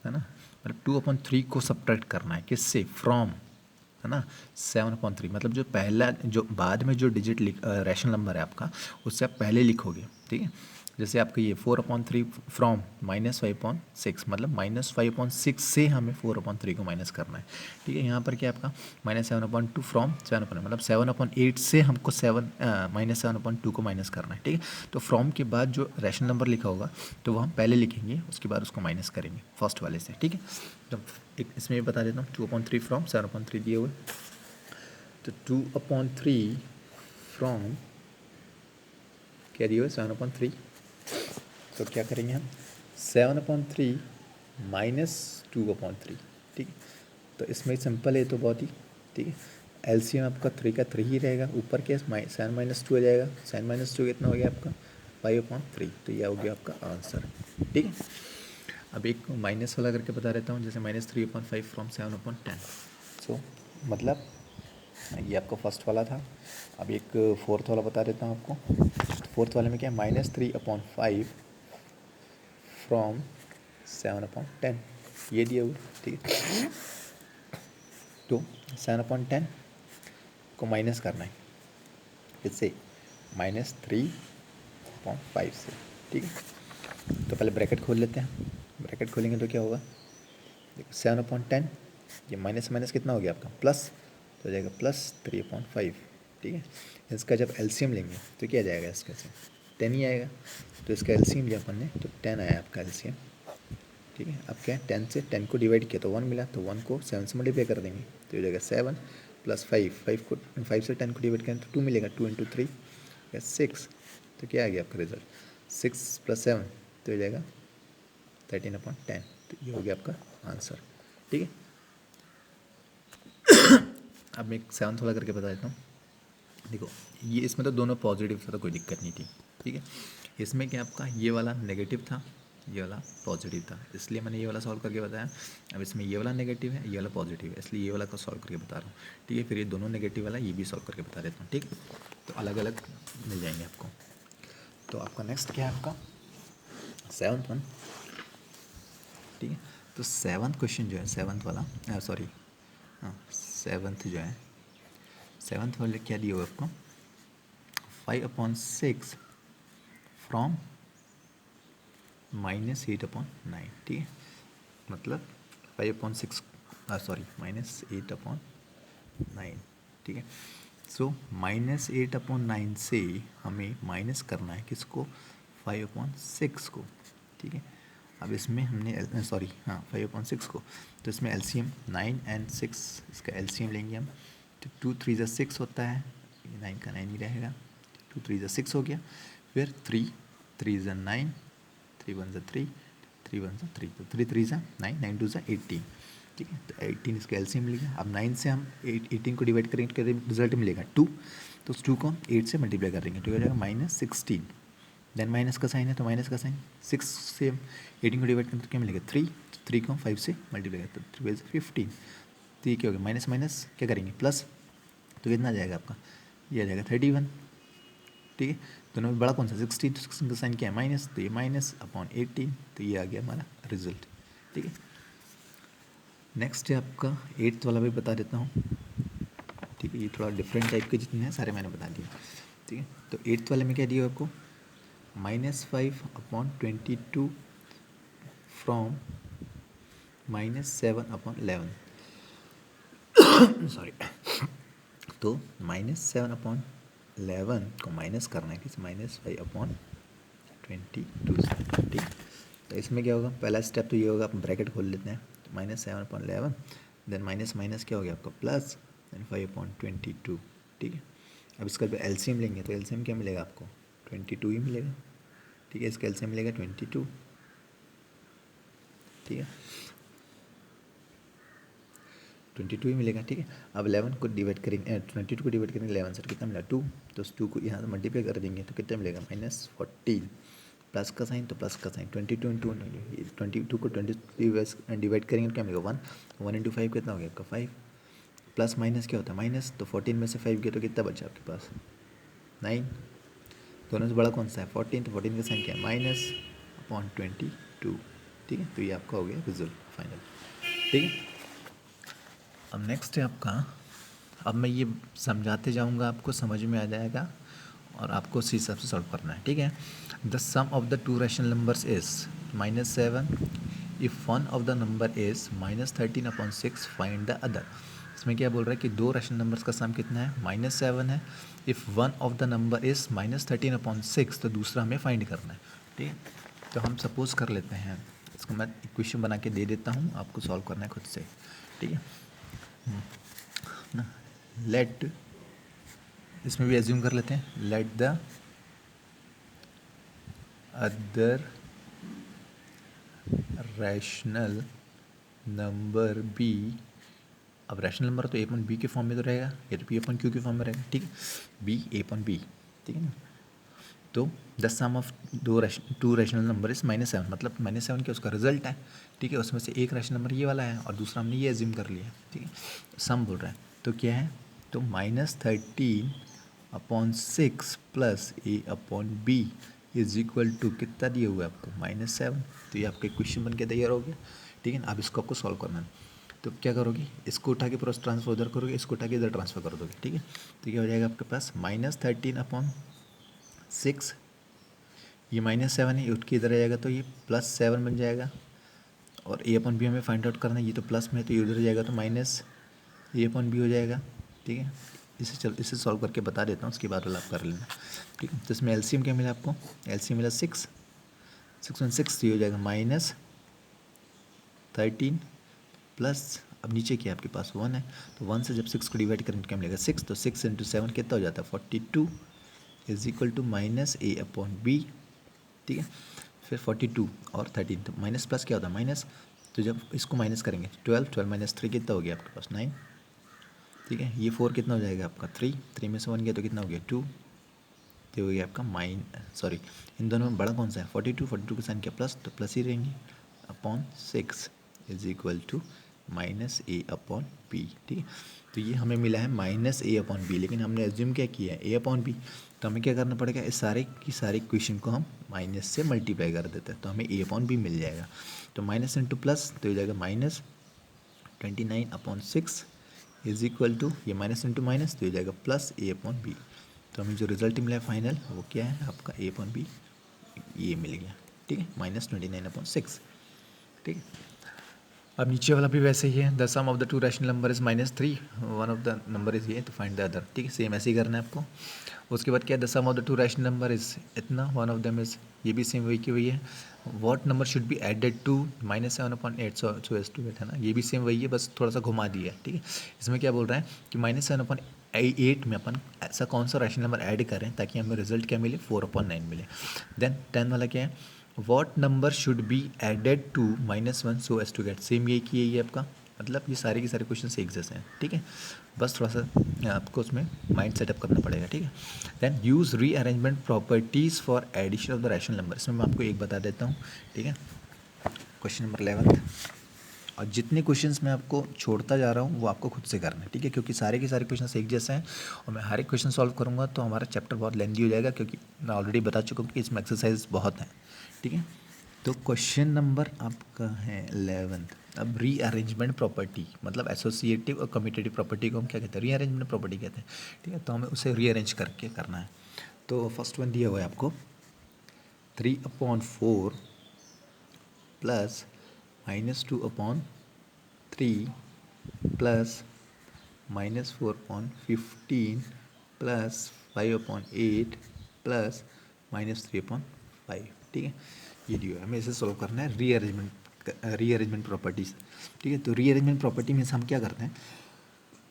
है ना। मतलब 2/3 को सब्ट्रैक्ट करना है, किससे, फ्रॉम, है ना, 7/3। मतलब जो पहला, जो बाद में जो डिजिट रैशनल नंबर है आपका, उससे आप पहले लिखोगे, ठीक है। जैसे आपका ये 4/3 फ्रॉम -5/6, मतलब -5/6 से हमें 4/3 को माइनस करना है, ठीक है। यहाँ पर क्या आपका -7/2 फ्रॉम 7/, मतलब 7/8 से हमको -7/2 को माइनस करना है, ठीक है। तो फ्रॉम के बाद जो रैशनल नंबर लिखा होगा तो वो हम पहले लिखेंगे, उसके बाद उसको माइनस करेंगे फर्स्ट वाले से, ठीक है। तो एक इसमें बता देता हूँ, 2/3 फ्रॉम 7/3 दिए हुए, तो 2/3 फ्रॉम क्या दिए हुए, 7/3। तो क्या करेंगे हम, 7/3 -2/3, ठीक है। तो इसमें सिंपल है तो बहुत ही, ठीक है। एलसीएम आपका 3 का 3 ही रहेगा, ऊपर क्या 7 - 2 आ जाएगा, 7 - 2 कितना हो गया आपका 5/3, तो यह हो गया आपका आंसर, ठीक है। अब एक माइनस वाला करके बता देता हूँ, जैसे -3/5 फ्रॉम 7/10। सो मतलब ये आपका फर्स्ट वाला था। अब एक फोर्थ वाला बता देता हूँ आपको। फोर्थ वाले में क्या है, -3/5 फ्रॉम 7/10, ये दिया हुआ, ठीक है। तो 7/10 को माइनस करना है, इससे -3/5 से, ठीक है। तो पहले ब्रैकेट खोल लेते हैं, ब्रैकेट खोलेंगे तो क्या होगा, देखो 7/10, ये माइनस माइनस कितना हो गया आपका प्लस, तो हो जाएगा +3/5, ठीक है। इसका जब एलसीएम लेंगे तो क्या जाएगा, इसका से 10 ही आएगा। तो इसका एलसीएम लिया अपन ने तो 10 आया आपका एलसीएम, ठीक है। अब क्या है, 10 से 10 को डिवाइड किया तो 1 मिला, तो 1 को 7 से मल्टीप्लाई कर देंगे तो हो जाएगा 7 + 5 से 10 को डिवाइड करें तो 2 मिलेगा, 2 × 3 या 6, तो क्या आ गया आपका रिजल्ट, 6 + 7 तो हो जाएगा 13/10, तो ये हो गया आपका आंसर, ठीक है। अब मैं एक 7th वाला करके बता देता हूँ। देखो ये इसमें तो दोनों पॉजिटिव था तो कोई दिक्कत नहीं थी, ठीक है। इसमें क्या आपका ये वाला नेगेटिव था, ये वाला पॉजिटिव था, इसलिए मैंने ये वाला सॉल्व करके बताया। अब इसमें ये वाला नेगेटिव है, ये वाला पॉजिटिव है, इसलिए ये वाला को सॉल्व करके बता रहा हूँ, ठीक है। फिर ये दोनों नेगेटिव वाला ये भी सॉल्व करके बता देता हूँ, ठीक। तो अलग अलग मिल जाएंगे आपको। तो आपका नेक्स्ट क्या है, आपका 7th वन, ठीक है। तो 7th क्वेश्चन जो है, 7th वाला, सॉरी हाँ 7th जो है, 7th वाले क्या दिया हुआ आपको, 5/6 फ्रॉम -8/9, ठीक है। मतलब 5/6 सॉरी -8/9, ठीक है। सो -8/9 से हमें माइनस करना है किसको, 5/6 को, ठीक है। अब इसमें हमने सॉरी हाँ 5/6 को, तो इसमें एलसीएम 9 और 6, इसका एलसीएम लेंगे हम, तो 2 × 3 = 6 होता है, 9 का 9 ही रहेगा, 2 × 3 = 6 हो गया। फिर 3 × 3 = 9, 3 × 1 = 3, 3 × 1 = 3, तो 3 × 3 = 9, 9 × 2 = 18, ठीक है। तो 18 इसका एलसीएम मिलेगा। अब 9 से हम 18 को डिवाइड करेंगे तो रिजल्ट मिलेगा 2, तो उस 2 को हम 8 से मल्टीप्लाई कर देंगे तो हो जाएगा -16, देन माइनस का साइन है तो माइनस का साइन, 6 से 18 को डिवाइड करें तो क्या मिलेगा 3, तो 3 को हम 5 से मल्टीप्लाई करते हैं, 3 × 5 = 15, तो ये क्या होगा, माइनस माइनस क्या करेंगे प्लस, तो कितना आ जाएगा आपका ये आ जाएगा 31, ठीक है। दोनों में बड़ा कौन सा 16, तो 16 का साइन क्या है माइनस, तो ये माइनस अपॉन 18, तो ये आ गया हमारा रिजल्ट, ठीक है। नेक्स्ट है आपका 8th वाला भी बता देता हूँ, ठीक है। ये थोड़ा डिफरेंट टाइप के जितने हैं सारे मैंने बता दिए, ठीक है। तो 8th वाले में क्या दिया आपको, -5 अपॉन 22 फ्रॉम -7 अपॉन 11, सॉरी। तो -7 अपॉन 11 को माइनस करना है किस, -5 अपॉन 22 से, ठीक। तो इसमें क्या होगा, पहला स्टेप तो ये होगा, आप ब्रैकेट खोल लेते हैं, तो -7 अपॉन 11, देन माइनस माइनस क्या हो गया आपका प्लस, देन 5 अपॉन 22, ठीक है। अब इसका एलसीएम लेंगे तो एलसीएम क्या मिलेगा आपको, 22 ही मिलेगा, ठीक है। इसका एलसीएम मिलेगा 22, ठीक है, 22 ही मिलेगा, ठीक है। अब 11 को डिवाइड करेंगे, 22 को डिवाइड करेंगे 11 से, कितना मिला 2, तो उस 2 को यहाँ से मल्टीप्लाई कर देंगे तो कितना मिलेगा -14, प्लस का साइन तो प्लस का साइन, 22 इंटू 22 को 20 डिवाइड करेंगे तो क्या मिलेगा 1, 1 इंटू 5 कितना हो गया आपका 5, प्लस माइनस क्या होता है माइनस, तो 14 में से 5 गया तो कितना बचा आपके पास 9, दोनों से बड़ा कौन सा है 14, तो 14 का साइन क्या है -/22, ठीक है। तो ये आपका हो गया रिजल्ट फाइनल, ठीक है। अब नेक्स्ट है आपका, अब मैं ये समझाते जाऊंगा, आपको समझ में आ जाएगा और आपको उसी हिसाब से सॉल्व करना है, ठीक है। The sum of the two rational numbers is -7 if one of the number is -13/6 find the other. इसमें क्या बोल रहा है कि दो रैशनल नंबर्स का सम कितना है -7 है, if one of the number is -13/6, तो दूसरा हमें फाइंड करना है, ठीक है। तो हम सपोज कर लेते हैं, इसको मैं इक्वेशन बना के दे देता हूँ, आपको सॉल्व करना है खुद से, ठीक है ना। लेट, इसमें भी एज्यूम कर लेते हैं, let the other rational number be, अब रैशनल नंबर तो a/b के फॉर्म में तो रहेगा, ये तो p/q के फॉर्म में रहेगा, ठीक है, b a/b, ठीक है ना। तो the sum of two rational number is -7, मतलब -7 क्या उसका रिजल्ट है, ठीक है। उसमें से एक रैशनल नंबर ये वाला है और दूसरा हमने ये एज्यूम कर लिया, ठीक है। सम बोल रहा है तो क्या है, तो -13/6 plus a/b is equal to कितना दिया हुआ है आपको -7, तो ये आपका इक्वेशन बन के तैयार हो गया, ठीक है ना। अब इसको आपको सॉल्व करना है, तो क्या करोगे, इसको उठा के पूरा ट्रांसफर उधर करोगे, इसको उठा के इधर ट्रांसफर कर दोगे, ठीक है। तो क्या हो जाएगा आपके पास -13/6, ये -7 है, ये उठ के इधर आ जाएगा तो ये +7 बन जाएगा, और a/b हमें फाइंड आउट करना है, ये तो प्लस में है तो ये उधर जाएगा तो -a/b हो जाएगा, ठीक है। इसे सॉल्व करके बता देता हूँ, उसके बाद वाला आप कर लेना, ठीक है। तो इसमें एलसीएम क्या मिला आपको, एलसीएम मिला 6 में 6 ये हो जाएगा -13 प्लस, अब नीचे क्या आपके पास 1 है, तो 1 से जब 6 को डिवाइड करेंगे तो क्या मिलेगा 6, तो 6 इंटू 7 कितना हो जाता है 42 इज इक्वल टू -a/b, ठीक है। फिर 42 और 13, तो माइनस प्लस क्या होता है माइनस, तो जब इसको माइनस करेंगे 12 - 3 कितना हो गया आपके पास 9, ठीक है। ये 4 कितना हो जाएगा आपका 3 में से 1 गया तो कितना हो गया 2, तो हो गया आपका सॉरी, इन दोनों में बड़ा कौन सा है 42 का साइन क्या प्लस, तो प्लस ही रहेंगे upon 6 is equal to -a/b, ठीक है। तो ये हमें मिला है -a/b, लेकिन हमने एज्यूम क्या किया है a/b, तो हमें क्या करना पड़ेगा, इस सारे की सारी इक्वेशन को हम माइनस से मल्टीप्लाई कर देते हैं, तो हमें a/b मिल जाएगा। तो माइनस इंटू प्लस तो हो जाएगा -29/6 इज इक्वल टू, ये माइनस इंटू माइनस तो हो जाएगा प्लस a/b। तो हमें जो रिजल्ट मिला है फाइनल वो क्या है आपका a/b, ये मिल गया, ठीक है, -29/6, ठीक है। अब नीचे वाला भी वैसे ही है, the sum of the two rational number is -3, one of the number is ये, तो फाइंड द अदर, ठीक है। सेम ऐसे ही करना है आपको। उसके बाद क्या है, the sum of the two rational number is इतना, वन ऑफ देम इज, ये भी सेम वही की वही है। What number should be added to -7/8 so as to get, है ना, ये भी सेम वही है, बस थोड़ा सा घुमा दिया है, ठीक है। इसमें क्या बोल रहा है कि -7/8 में अपन ऐसा कौन सा रैशनल नंबर ऐड करें ताकि हमें रिजल्ट क्या मिले 4/9 मिले। देन 10 वाला क्या है, what number should be added to -1 so as to get, same यही की है ये आपका, मतलब ये सारे के सारे क्वेश्चन एक जैसे हैं, ठीक है। बस थोड़ा सा आपको उसमें माइंड सेटअप करना पड़ेगा, ठीक है। Then use rearrangement properties for addition of the rational number, इसमें मैं आपको एक बता देता हूँ, ठीक है। क्वेश्चन नंबर 11, और जितने क्वेश्चंस मैं आपको छोड़ता जा रहा हूँ वो आपको खुद से करना है, ठीक है, क्योंकि सारे के सारे क्वेश्चंस एक जैसे हैं और मैं हर एक क्वेश्चन सॉल्व करूँगा तो हमारा चैप्टर बहुत लेंदी हो जाएगा, क्योंकि मैं ऑलरेडी बता चुका हूँ कि इसमें एक्सरसाइज बहुत हैं, ठीक है। तो क्वेश्चन नंबर आपका है 11th। अब रीअरेंजमेंट प्रॉपर्टी मतलब एसोसिएटिव और कम्यूटेटिव प्रॉपर्टी को हम क्या कहते हैं, रीअरेंजमेंट प्रॉपर्टी कहते हैं, ठीक है। तो हमें उसे रीअरेंज करके करना है। तो फर्स्ट वन दिया हुआ है आपको 3/4 प्लस -2/3 प्लस -4/15 प्लस 5/8 प्लस -3/5, ठीक है। ये दिया है, हमें इसे सॉल्व करना है रीअरेंजमेंट प्रॉपर्टीज, ठीक है। तो रीअरेंजमेंट प्रॉपर्टी में हम क्या करते हैं,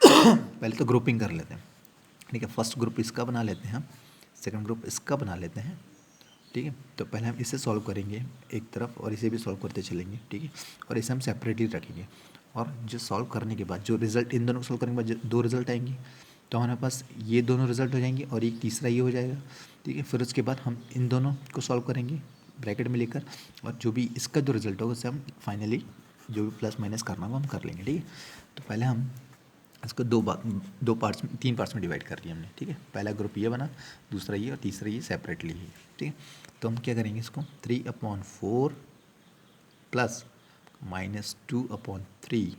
पहले तो ग्रुपिंग कर लेते हैं, ठीक है। फर्स्ट ग्रुप इसका बना लेते हैं हम, सेकंड ग्रुप इसका बना लेते हैं, ठीक है। तो पहले हम इसे सॉल्व करेंगे एक तरफ और इसे भी सॉल्व करते चलेंगे, ठीक है। और इसे हम सेपरेटली रखेंगे और जो सॉल्व करने के बाद जो रिजल्ट, इन दोनों को सॉल्व करने के बाद जो 2 रिजल्ट आएंगे तो हमारे पास ये दोनों रिजल्ट हो जाएंगे और एक तीसरा ये हो जाएगा, ठीक है। फिर उसके बाद हम इन दोनों को सॉल्व करेंगे ब्रैकेट में लेकर और जो भी इसका जो रिजल्ट होगा उससे हम फाइनली जो भी प्लस माइनस करना होगा हम कर लेंगे, ठीक है। तो पहले हम इसको तीन पार्ट्स में डिवाइड कर लिया हमने, ठीक है। पहला ग्रुप ये बना, दूसरा ये और तीसरा ये सेपरेटली ही, ठीक है। तो हम क्या करेंगे, इसको 3/4 प्लस -2/3,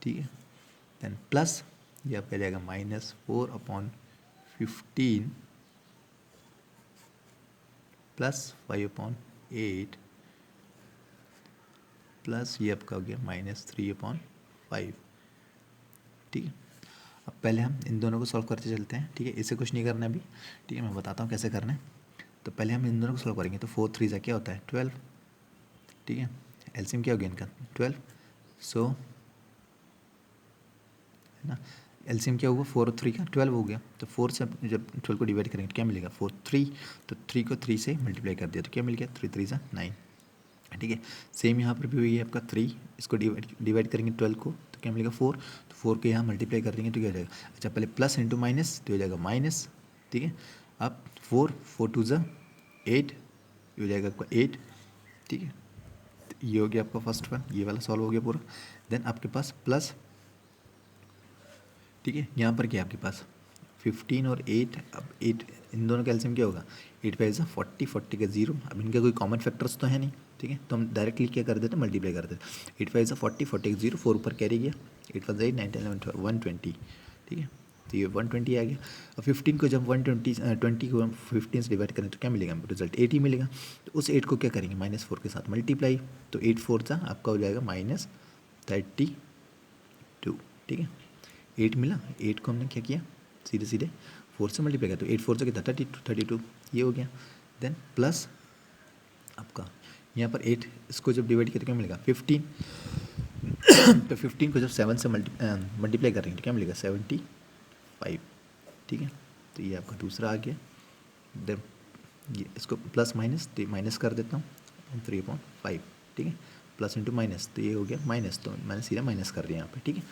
ठीक है। देन प्लस ये आपका जाएगा -4/15 प्लस 5/8 प्लस ये आपका हो गया -3/5, ठीक है। अब पहले हम इन दोनों को सॉल्व करते चलते हैं, ठीक है। इसे कुछ नहीं करना अभी, ठीक है, मैं बताता हूँ कैसे करना है। तो पहले हम इन दोनों को सॉल्व करेंगे तो 4 3 क्या होता है 12, ठीक है। एलसीएम क्या हो गया इनका 12, सो है ना, एलसीएम क्या हुआ 4 और 3 का 12 हो गया। तो 4 से जब 12 को डिवाइड करेंगे तो क्या मिलेगा 4 3, तो 3 को 3 से मल्टीप्लाई कर दिया तो क्या मिल गया 3 3 9, ठीक है। सेम यहाँ पर भी हुई है आपका 3, इसको डिवाइड करेंगे 12 को तो क्या मिलेगा 4, तो 4 को यहाँ मल्टीप्लाई कर देंगे तो क्या हो जाएगा, अच्छा पहले प्लस इंटू माइनस तो हो जाएगा माइनस, ठीक है। अब 4 2 8, ये हो जाएगा आपका 8, ठीक है। तो ये हो गया आपका फर्स्ट वन, ये वाला सॉल्व हो गया पूरा। देन आपके पास प्लस, ठीक है। यहाँ पर क्या है आपके पास 15 और 8, अब 8 इन दोनों का एलसीएम क्या होगा 8 5 जा 40, 40 का 0, अब इनका कोई कॉमन फैक्टर्स तो है नहीं, ठीक है। तो हम डायरेक्टली क्या कर देते हैं मल्टीप्लाई कर देते हैं, 8 5 जा 40, 40 का 0, 4 ऊपर कैरी गया, 8 5 8 9 10 11 12 120, ठीक है। तो ये 120 आ गया। और 15 को जब 20 को हम 15 से डिवाइड करें तो क्या मिलेगा हमको रिजल्ट 8 ही मिलेगा। तो उस 8 को क्या करेंगे -4 के साथ मल्टीप्लाई, तो 8 4 जा आपका हो जाएगा -32, ठीक है। 8 मिला, 8 को हमने क्या किया सीधे सीधे 4 से मल्टीप्लाई किया तो 8 4 से कितना 32, ये हो गया। देन प्लस आपका यहाँ पर 8 इसको जब डिवाइड किया तो क्या मिलेगा 15, तो 15 को जब 7 से मल्टीप्लाई करेंगे तो क्या मिलेगा 75, ठीक है। तो ये आपका दूसरा आ गया। देन ये इसको प्लस माइनस तो माइनस कर देता हूँ 3/5, ठीक है। प्लस इंटू माइनस तो ये हो गया माइनस, तो मैंने सीधा माइनस कर दिया यहाँ पे, ठीक है।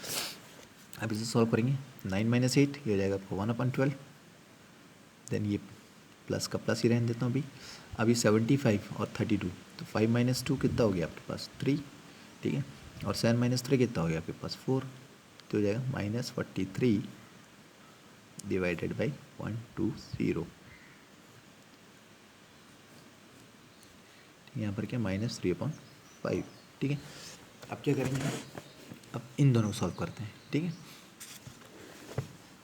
अब इसे सॉल्व करेंगे 9 - 8 ये हो जाएगा आपको 1/12, देन ये प्लस का प्लस ही रहने देता हूँ अभी 75 और 32, तो 5 - 2 कितना हो गया आपके पास 3, ठीक है। और 7 - 3 कितना हो गया आपके पास 4, तो हो जाएगा -43 डिवाइडेड बाई 120, यहाँ पर क्या -3/5, ठीक है। अब क्या करेंगे, अब इन दोनों को सॉल्व करते हैं, ठीक है।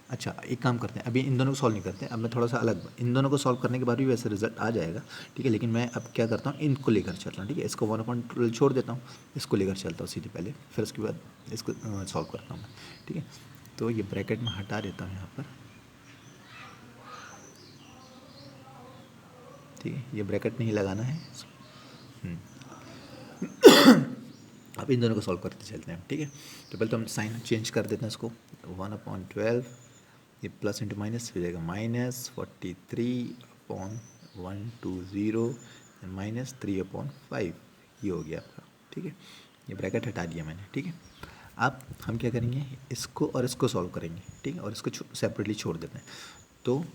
अच्छा एक काम करते हैं, अभी इन दोनों को सॉल्व नहीं करते हैं, अब मैं थोड़ा सा अलग, इन दोनों को सॉल्व करने के बाद भी वैसे रिजल्ट आ जाएगा, ठीक है। लेकिन मैं अब क्या करता हूँ इनको लेकर चल रहा हूँ, ठीक है। इसको 1/12 छोड़ देता हूँ, इसको लेकर चलता हूँ सीधे पहले, फिर उसके बाद इसको सॉल्व करता हूँ मैं, ठीक है। तो ये ब्रैकेट में हटा देता हूँ यहाँ पर, ठीक है, ये ब्रैकेट नहीं लगाना है। अब इन दोनों को सॉल्व करते चलते हैं, ठीक है। तो पहले तो हम साइन चेंज कर देते हैं इसको, 1/12 ये प्लस इंटू माइनस हो जाएगा -43/120 -3/5, ये हो गया आपका, ठीक है। ये ब्रैकेट हटा दिया मैंने, ठीक है। अब हम क्या करेंगे इसको और इसको सॉल्व करेंगे, ठीक है, और इसको सेपरेटली छोड़ देते हैं। तो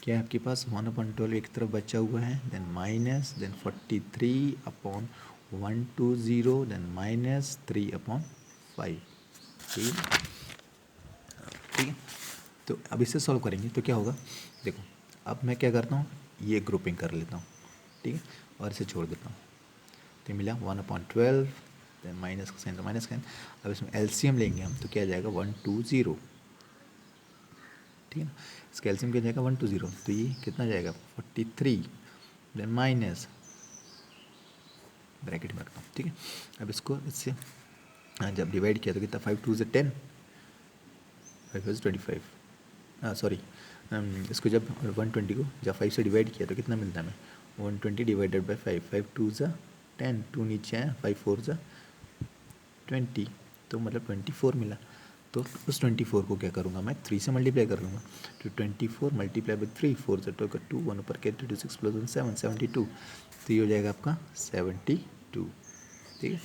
क्या है आपके पास 1/12 एक तरफ बचा हुआ है, देन माइनस, देन 43/120, देन -3/5। ठीक है, ठीक है। तो अब इसे सॉल्व करेंगे तो क्या होगा, देखो अब मैं क्या करता हूँ, ये ग्रुपिंग कर लेता हूँ, ठीक है, और इसे छोड़ देता हूँ। तो मिला 1/12, देन माइनस का साइन तो माइनस का साइन। अब इसमें एलसीएम लेंगे हम तो क्या आ जाएगा 120, ठीक है ना। इसका एलसीएम क्या जाएगा 120, तो ये कितना जाएगा 43, देन माइनस ब्रैकेट में रखता हूँ, ठीक है। अब इसको इससे जब डिवाइड किया तो कितना 5 2 से 10, 5 से 25, हाँ सॉरी, इसको जब 120 को जब 5 से डिवाइड किया तो कितना मिलता है हमें 120 डिवाइडेड बाई 5, 5 2 ज़ा 10, 2 नीचे आया, 5 4 ज़ा 20, तो मतलब 24 मिला। तो उस 24 को क्या करूँगा मैं 3 से मल्टीप्लाई कर लूँगा, तो 24 मल्टीप्लाई बाई 3, 4 से 2 1 ऊपर के 6 प्लस 1 7, 72, तो ये हो जाएगा आपका 72, ठीक है।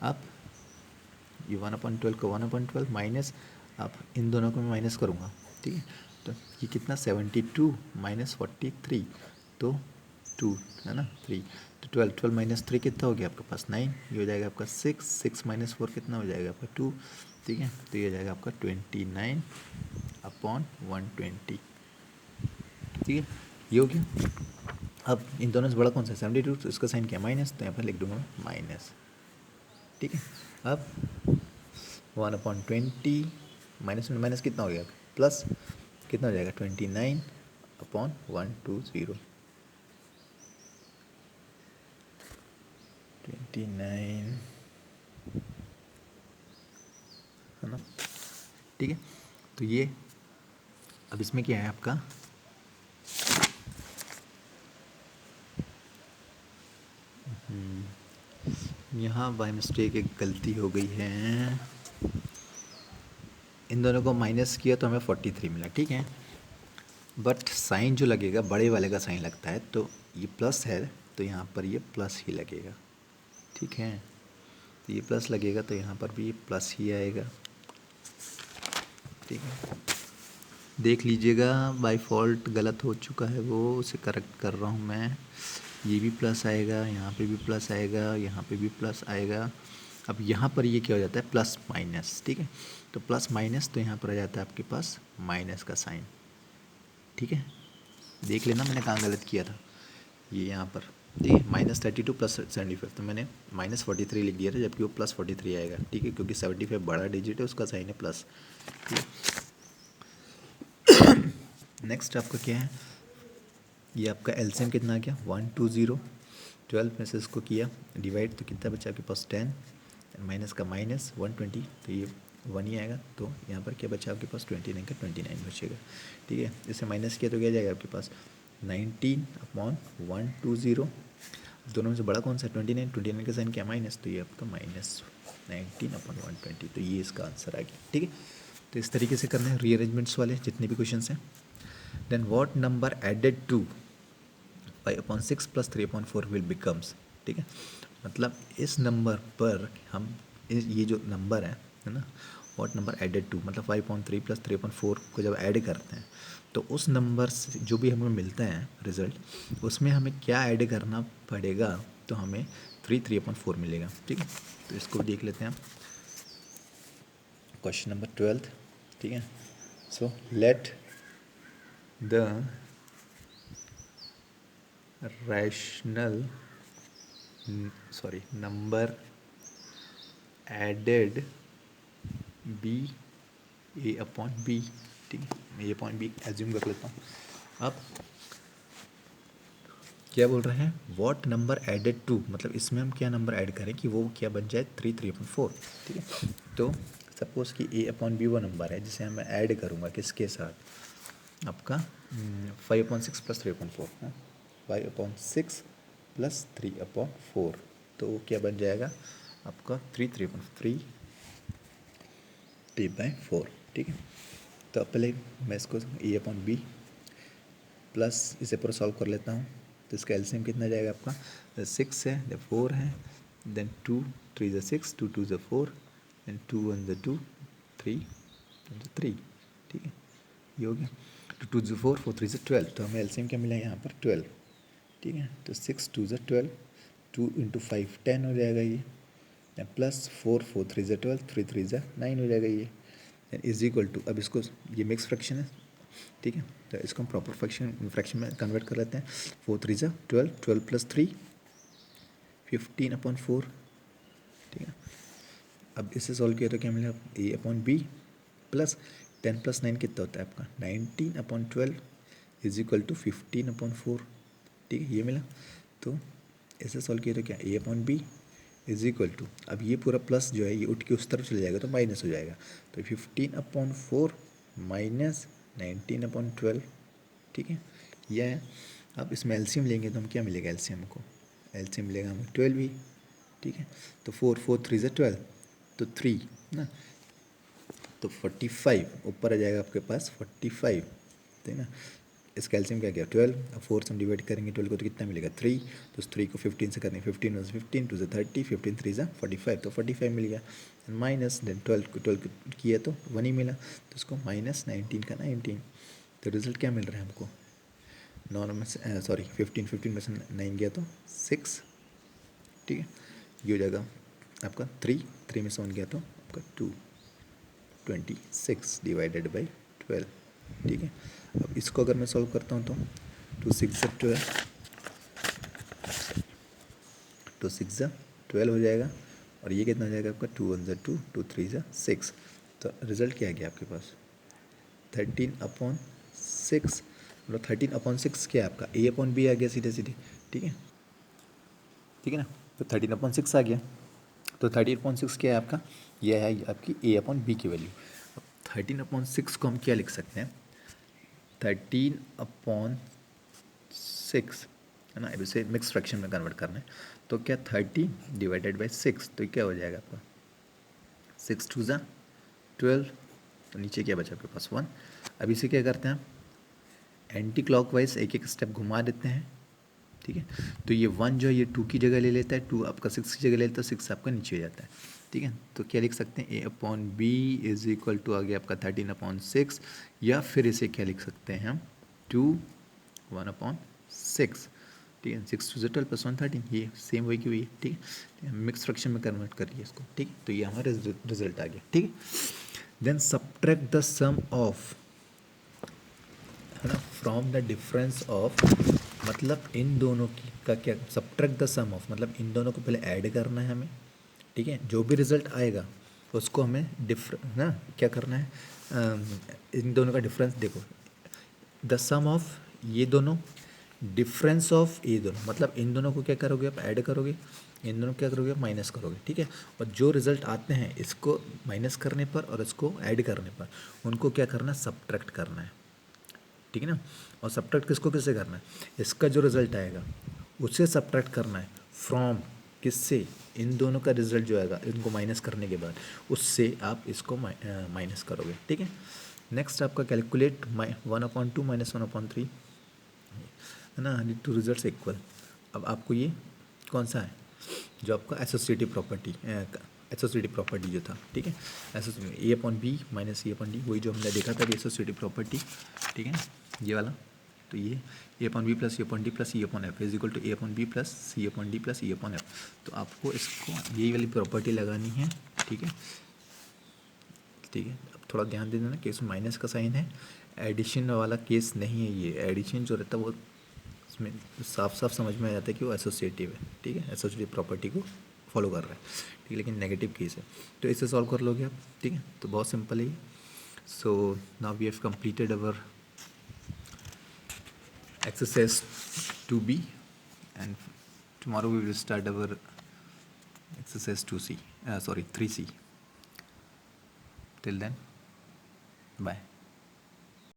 अब ये 1/12 का 1/12 माइनस, अब इन दोनों को मैं माइनस करूँगा, ठीक है। तो ये कितना 72 माइनस 43, तो 2 है ना 3, तो 12 12 माइनस 3 कितना हो गया आपके पास 9, ये हो जाएगा आपका 6 6 माइनस 4 कितना हो जाएगा आपका 2, ठीक है। तो ये हो जाएगा आपका 29/120, ठीक है, ये हो गया। अब इन दोनों से बड़ा कौन सा है 72, तो इसका साइन क्या माइनस, तो यहाँ पर लिख दूंगा माइनस, ठीक है। अब 1/20 माइनस में माइनस कितना हो गया प्लस, कितना हो जाएगा 29/120, 29 है ना, ठीक है। तो ये अब इसमें क्या है आपका यहाँ बाय मिस्टेक एक गलती हो गई है, इन दोनों को माइनस किया तो हमें 43 मिला, ठीक है। बट साइन जो लगेगा बड़े वाले का साइन लगता है, तो ये प्लस है तो यहाँ पर ये प्लस ही लगेगा, ठीक है। तो ये प्लस लगेगा तो यहाँ पर भी ये प्लस ही आएगा, ठीक है। देख लीजिएगा बाय फॉल्ट गलत हो चुका है वो, उसे करेक्ट कर रहा हूँ मैं। ये भी प्लस आएगा, यहाँ पे भी प्लस आएगा, यहाँ पे भी प्लस आएगा। अब यहाँ पर ये क्या हो जाता है प्लस माइनस, ठीक है। तो प्लस माइनस तो यहाँ पर आ जाता है आपके पास माइनस का साइन, ठीक है। देख लेना मैंने कहाँ गलत किया था, ये यहाँ पर, ठीक है। -32 प्लस 75, तो मैंने -43 लिख दिया था जबकि वो +43 आएगा, ठीक है, क्योंकि 75 बड़ा डिजिट है, उसका साइन है प्लस, ठीक है। नेक्स्ट आपका क्या है, ये आपका एलसीएम कितना आ गया 120, 12 में से इसको किया डिवाइड तो कितना बचा आपके पास 10, माइनस का माइनस 120, तो ये 1 ही आएगा, तो यहाँ पर क्या बचा आपके पास 29 का 29 बचेगा, ठीक है। इसे माइनस किया तो क्या जाएगा आपके पास 19/120, दोनों में से बड़ा कौन सा 29, 29 का साइन क्या माइनस, तो ये आपका -19/120, तो ये इसका आंसर आ गया, ठीक है। तो इस तरीके से करना है रीअरेंजमेंट्स वाले जितने भी क्वेश्चन हैं। Then what number added to 5/6 plus 3/4 will becomes, ठीक है। मतलब इस नंबर पर हम ये जो नंबर है ना, व्हाट नंबर एडेड टू मतलब 5/3 प्लस 3/4 को जब ऐड करते हैं तो उस नंबर से जो भी हमें मिलता है रिजल्ट, उसमें हमें क्या ऐड करना पड़ेगा, तो हमें 3/4 मिलेगा, ठीक है। तो इसको देख लेते हैं हम, क्वेश्चन नंबर 12, ठीक है। So let the rational number added b a/b, ठीक है। मैं a/b एज्यूम कर लेता हूँ। अब क्या बोल रहे हैं व्हाट नंबर एडेड टू, मतलब इसमें हम क्या नंबर ऐड करें कि वो क्या बन जाए 3/4, ठीक है। तो सपोज कि a/b वो नंबर है जिसे मैं ऐड करूँगा किसके साथ, आपका 5/6 प्लस 3/4, 5/6 प्लस 3/4, तो वो क्या बन जाएगा आपका 3/4, ठीक है। तो पहले मैं इसको a/b प्लस इसे पूरा सॉल्व कर लेता हूँ, तो इसका एलसीएम कितना जाएगा आपका 6 है, देन 4 है, देन 2 3 ज़ा 6, 2 2 ज़ा 4, देन 2 1 ज़ा 2, 3 1 ज़ा 3, ठीक है, ये हो गया। टू जो 4, 4 3 से 12, तो हमें एलसीएम क्या मिला यहाँ पर 12, ठीक है। तो 6 2 से 12, 2 इंटू 5 10 हो जाएगा ये, प्लस 4 4 3 से 12, 3 3 से 9 हो जाएगा ये, इज इक्वल टू, अब इसको ये मिक्स फ्रैक्शन है, ठीक है, तो इसको हम प्रॉपर फ्रैक्शन में कन्वर्ट कर लेते हैं। 4 3 से 12, 12 प्लस 3 15/4, ठीक है। अब इसे सॉल्व किया तो क्या मिला, a/b प्लस 10 प्लस 9 कितना होता है आपका 19/12 इज इक्वल टू 15/4, ठीक है, ये मिला। तो इसे सॉल्व किया तो क्या a/b इज इक्वल टू, अब ये पूरा प्लस जो है ये उठ के उस तरफ चले जाएगा तो माइनस हो जाएगा, तो 15/4 माइनस 19/12, ठीक है, यह है। अब इसमें एलसीएम लेंगे तो हम क्या मिलेगा, एलसीएम को एलसीएम मिलेगा हमें 12 ही, ठीक है। तो 4 4 3 से 12, तो 3 ना, तो 45 ऊपर आ जाएगा आपके पास 45, ठीक है ना। इसका एलसीएम क्या गया 12, अब 4 से हम डिवाइड करेंगे 12 को तो कितना मिलेगा 3, तो उस 3 को 15 से करेंगे, 15 1 15, 2 से 30, 15 3 से 45, तो 45 मिल गया, माइनस देन 12 को किया तो 1 ही मिला, तो उसको माइनस 19 का 19, तो रिजल्ट क्या मिल रहा है हमको, नॉर्मल में सॉरी 15 में से 9 गया तो 6, ठीक है, ये हो जाएगा आपका 3 में से 1 गया तो आपका 26 डिवाइडेड बाई 12, ठीक है। अब इसको अगर मैं सॉल्व करता हूँ तो 2 6 12, 2 6 12 हो जाएगा, और ये कितना हो जाएगा आपका 2 1 2, 2 3 6, तो रिजल्ट क्या आ गया आपके पास 13/6, मतलब 13/6 क्या है आपका a/b आ गया सीधे सीधे, ठीक है, ठीक है ना। तो 13/6 आ गया, तो 13/6 क्या है आपका, यह है आपकी a/b की वैल्यू। अब 13/6 को हम क्या लिख सकते हैं, 13/6 है ना, अब इसे मिक्स फ्रैक्शन में कन्वर्ट करना है, तो क्या 30 डिवाइडेड बाई 6, तो क्या हो जाएगा आपका 6 2 ज़ा 12, तो नीचे क्या बचा आपके पास 1। अब इसे क्या करते हैं, एंटी क्लॉकवाइज एक एक स्टेप घुमा देते हैं, ठीक है, तो ये 1 जो है ये 2 की जगह ले लेता है, 2 आपका 6 की जगह ले लेता है, 6 आपका नीचे हो जाता है, ठीक है। तो क्या लिख सकते हैं a/b इज इक्वल टू आ गया आपका 13/6, या फिर इसे क्या लिख सकते हैं हम 2 1/6, ठीक है, 6 2 12 प्लस 1 13, ये सेम वही की हुई है, ठीक है, मिक्स फ्रैक्शन में कन्वर्ट करिए इसको, ठीक है, तो ये हमारा रिजल्ट आ गया, ठीक है। Then subtract the sum of, है ना, फ्रॉम द डिफरेंस ऑफ, मतलब इन दोनों की का क्या, सब्ट्रैक्ट द सम ऑफ मतलब इन दोनों को पहले ऐड करना है हमें, ठीक है, जो भी रिजल्ट आएगा उसको हमें ना क्या करना है, इन दोनों का डिफरेंस देखो, द सम ऑफ ये दोनों, डिफरेंस ऑफ ये दोनों, मतलब इन दोनों को क्या करोगे आप ऐड करोगे, इन दोनों को क्या करोगे माइनस करोगे, ठीक है, और जो रिजल्ट आते हैं इसको माइनस करने पर और इसको ऐड करने पर उनको क्या करना है, सब्ट्रैक्ट करना है, ठीक है ना। और सब्ट्रैक्ट किसको किससे करना है, इसका जो रिजल्ट आएगा उसे सब्ट्रैक्ट करना है फ्रॉम किससे, इन दोनों का रिजल्ट जो आएगा इनको माइनस करने के बाद उससे आप इसको माइनस करोगे, ठीक है। नेक्स्ट आपका कैलकुलेट 1/2 माइनस 1/3, है ना, टू रिजल्ट्स इक्वल। अब आपको ये कौन सा है, जो आपका एसोसिएटिव प्रॉपर्टी जो था, ठीक है, a/b माइनस a/d, वही जो हमने देखा था कि एसोसिएटिव प्रॉपर्टी, ठीक है, ये वाला, तो ये a/b plus a/d plus e/f is equal to a/b plus c/d plus e/f, तो आपको इसको यही वाली प्रॉपर्टी लगानी है, ठीक है, ठीक है। अब थोड़ा ध्यान दे देना कि इसमें माइनस का साइन है, एडिशन वाला केस नहीं है, ये एडिशन जो रहता है वो इसमें साफ साफ समझ में आ जाता है कि वो एसोसिएटिव है, ठीक है, एसोसिएटिव प्रॉपर्टी को फॉलो कर रहा है, ठीक है, लेकिन नेगेटिव केस है, तो इसे सॉल्व कर लोगे आप, ठीक है, तो बहुत सिंपल है ये। So now we have completed our exercise 2b and tomorrow we will start our exercise 2c 3c. Till then, bye.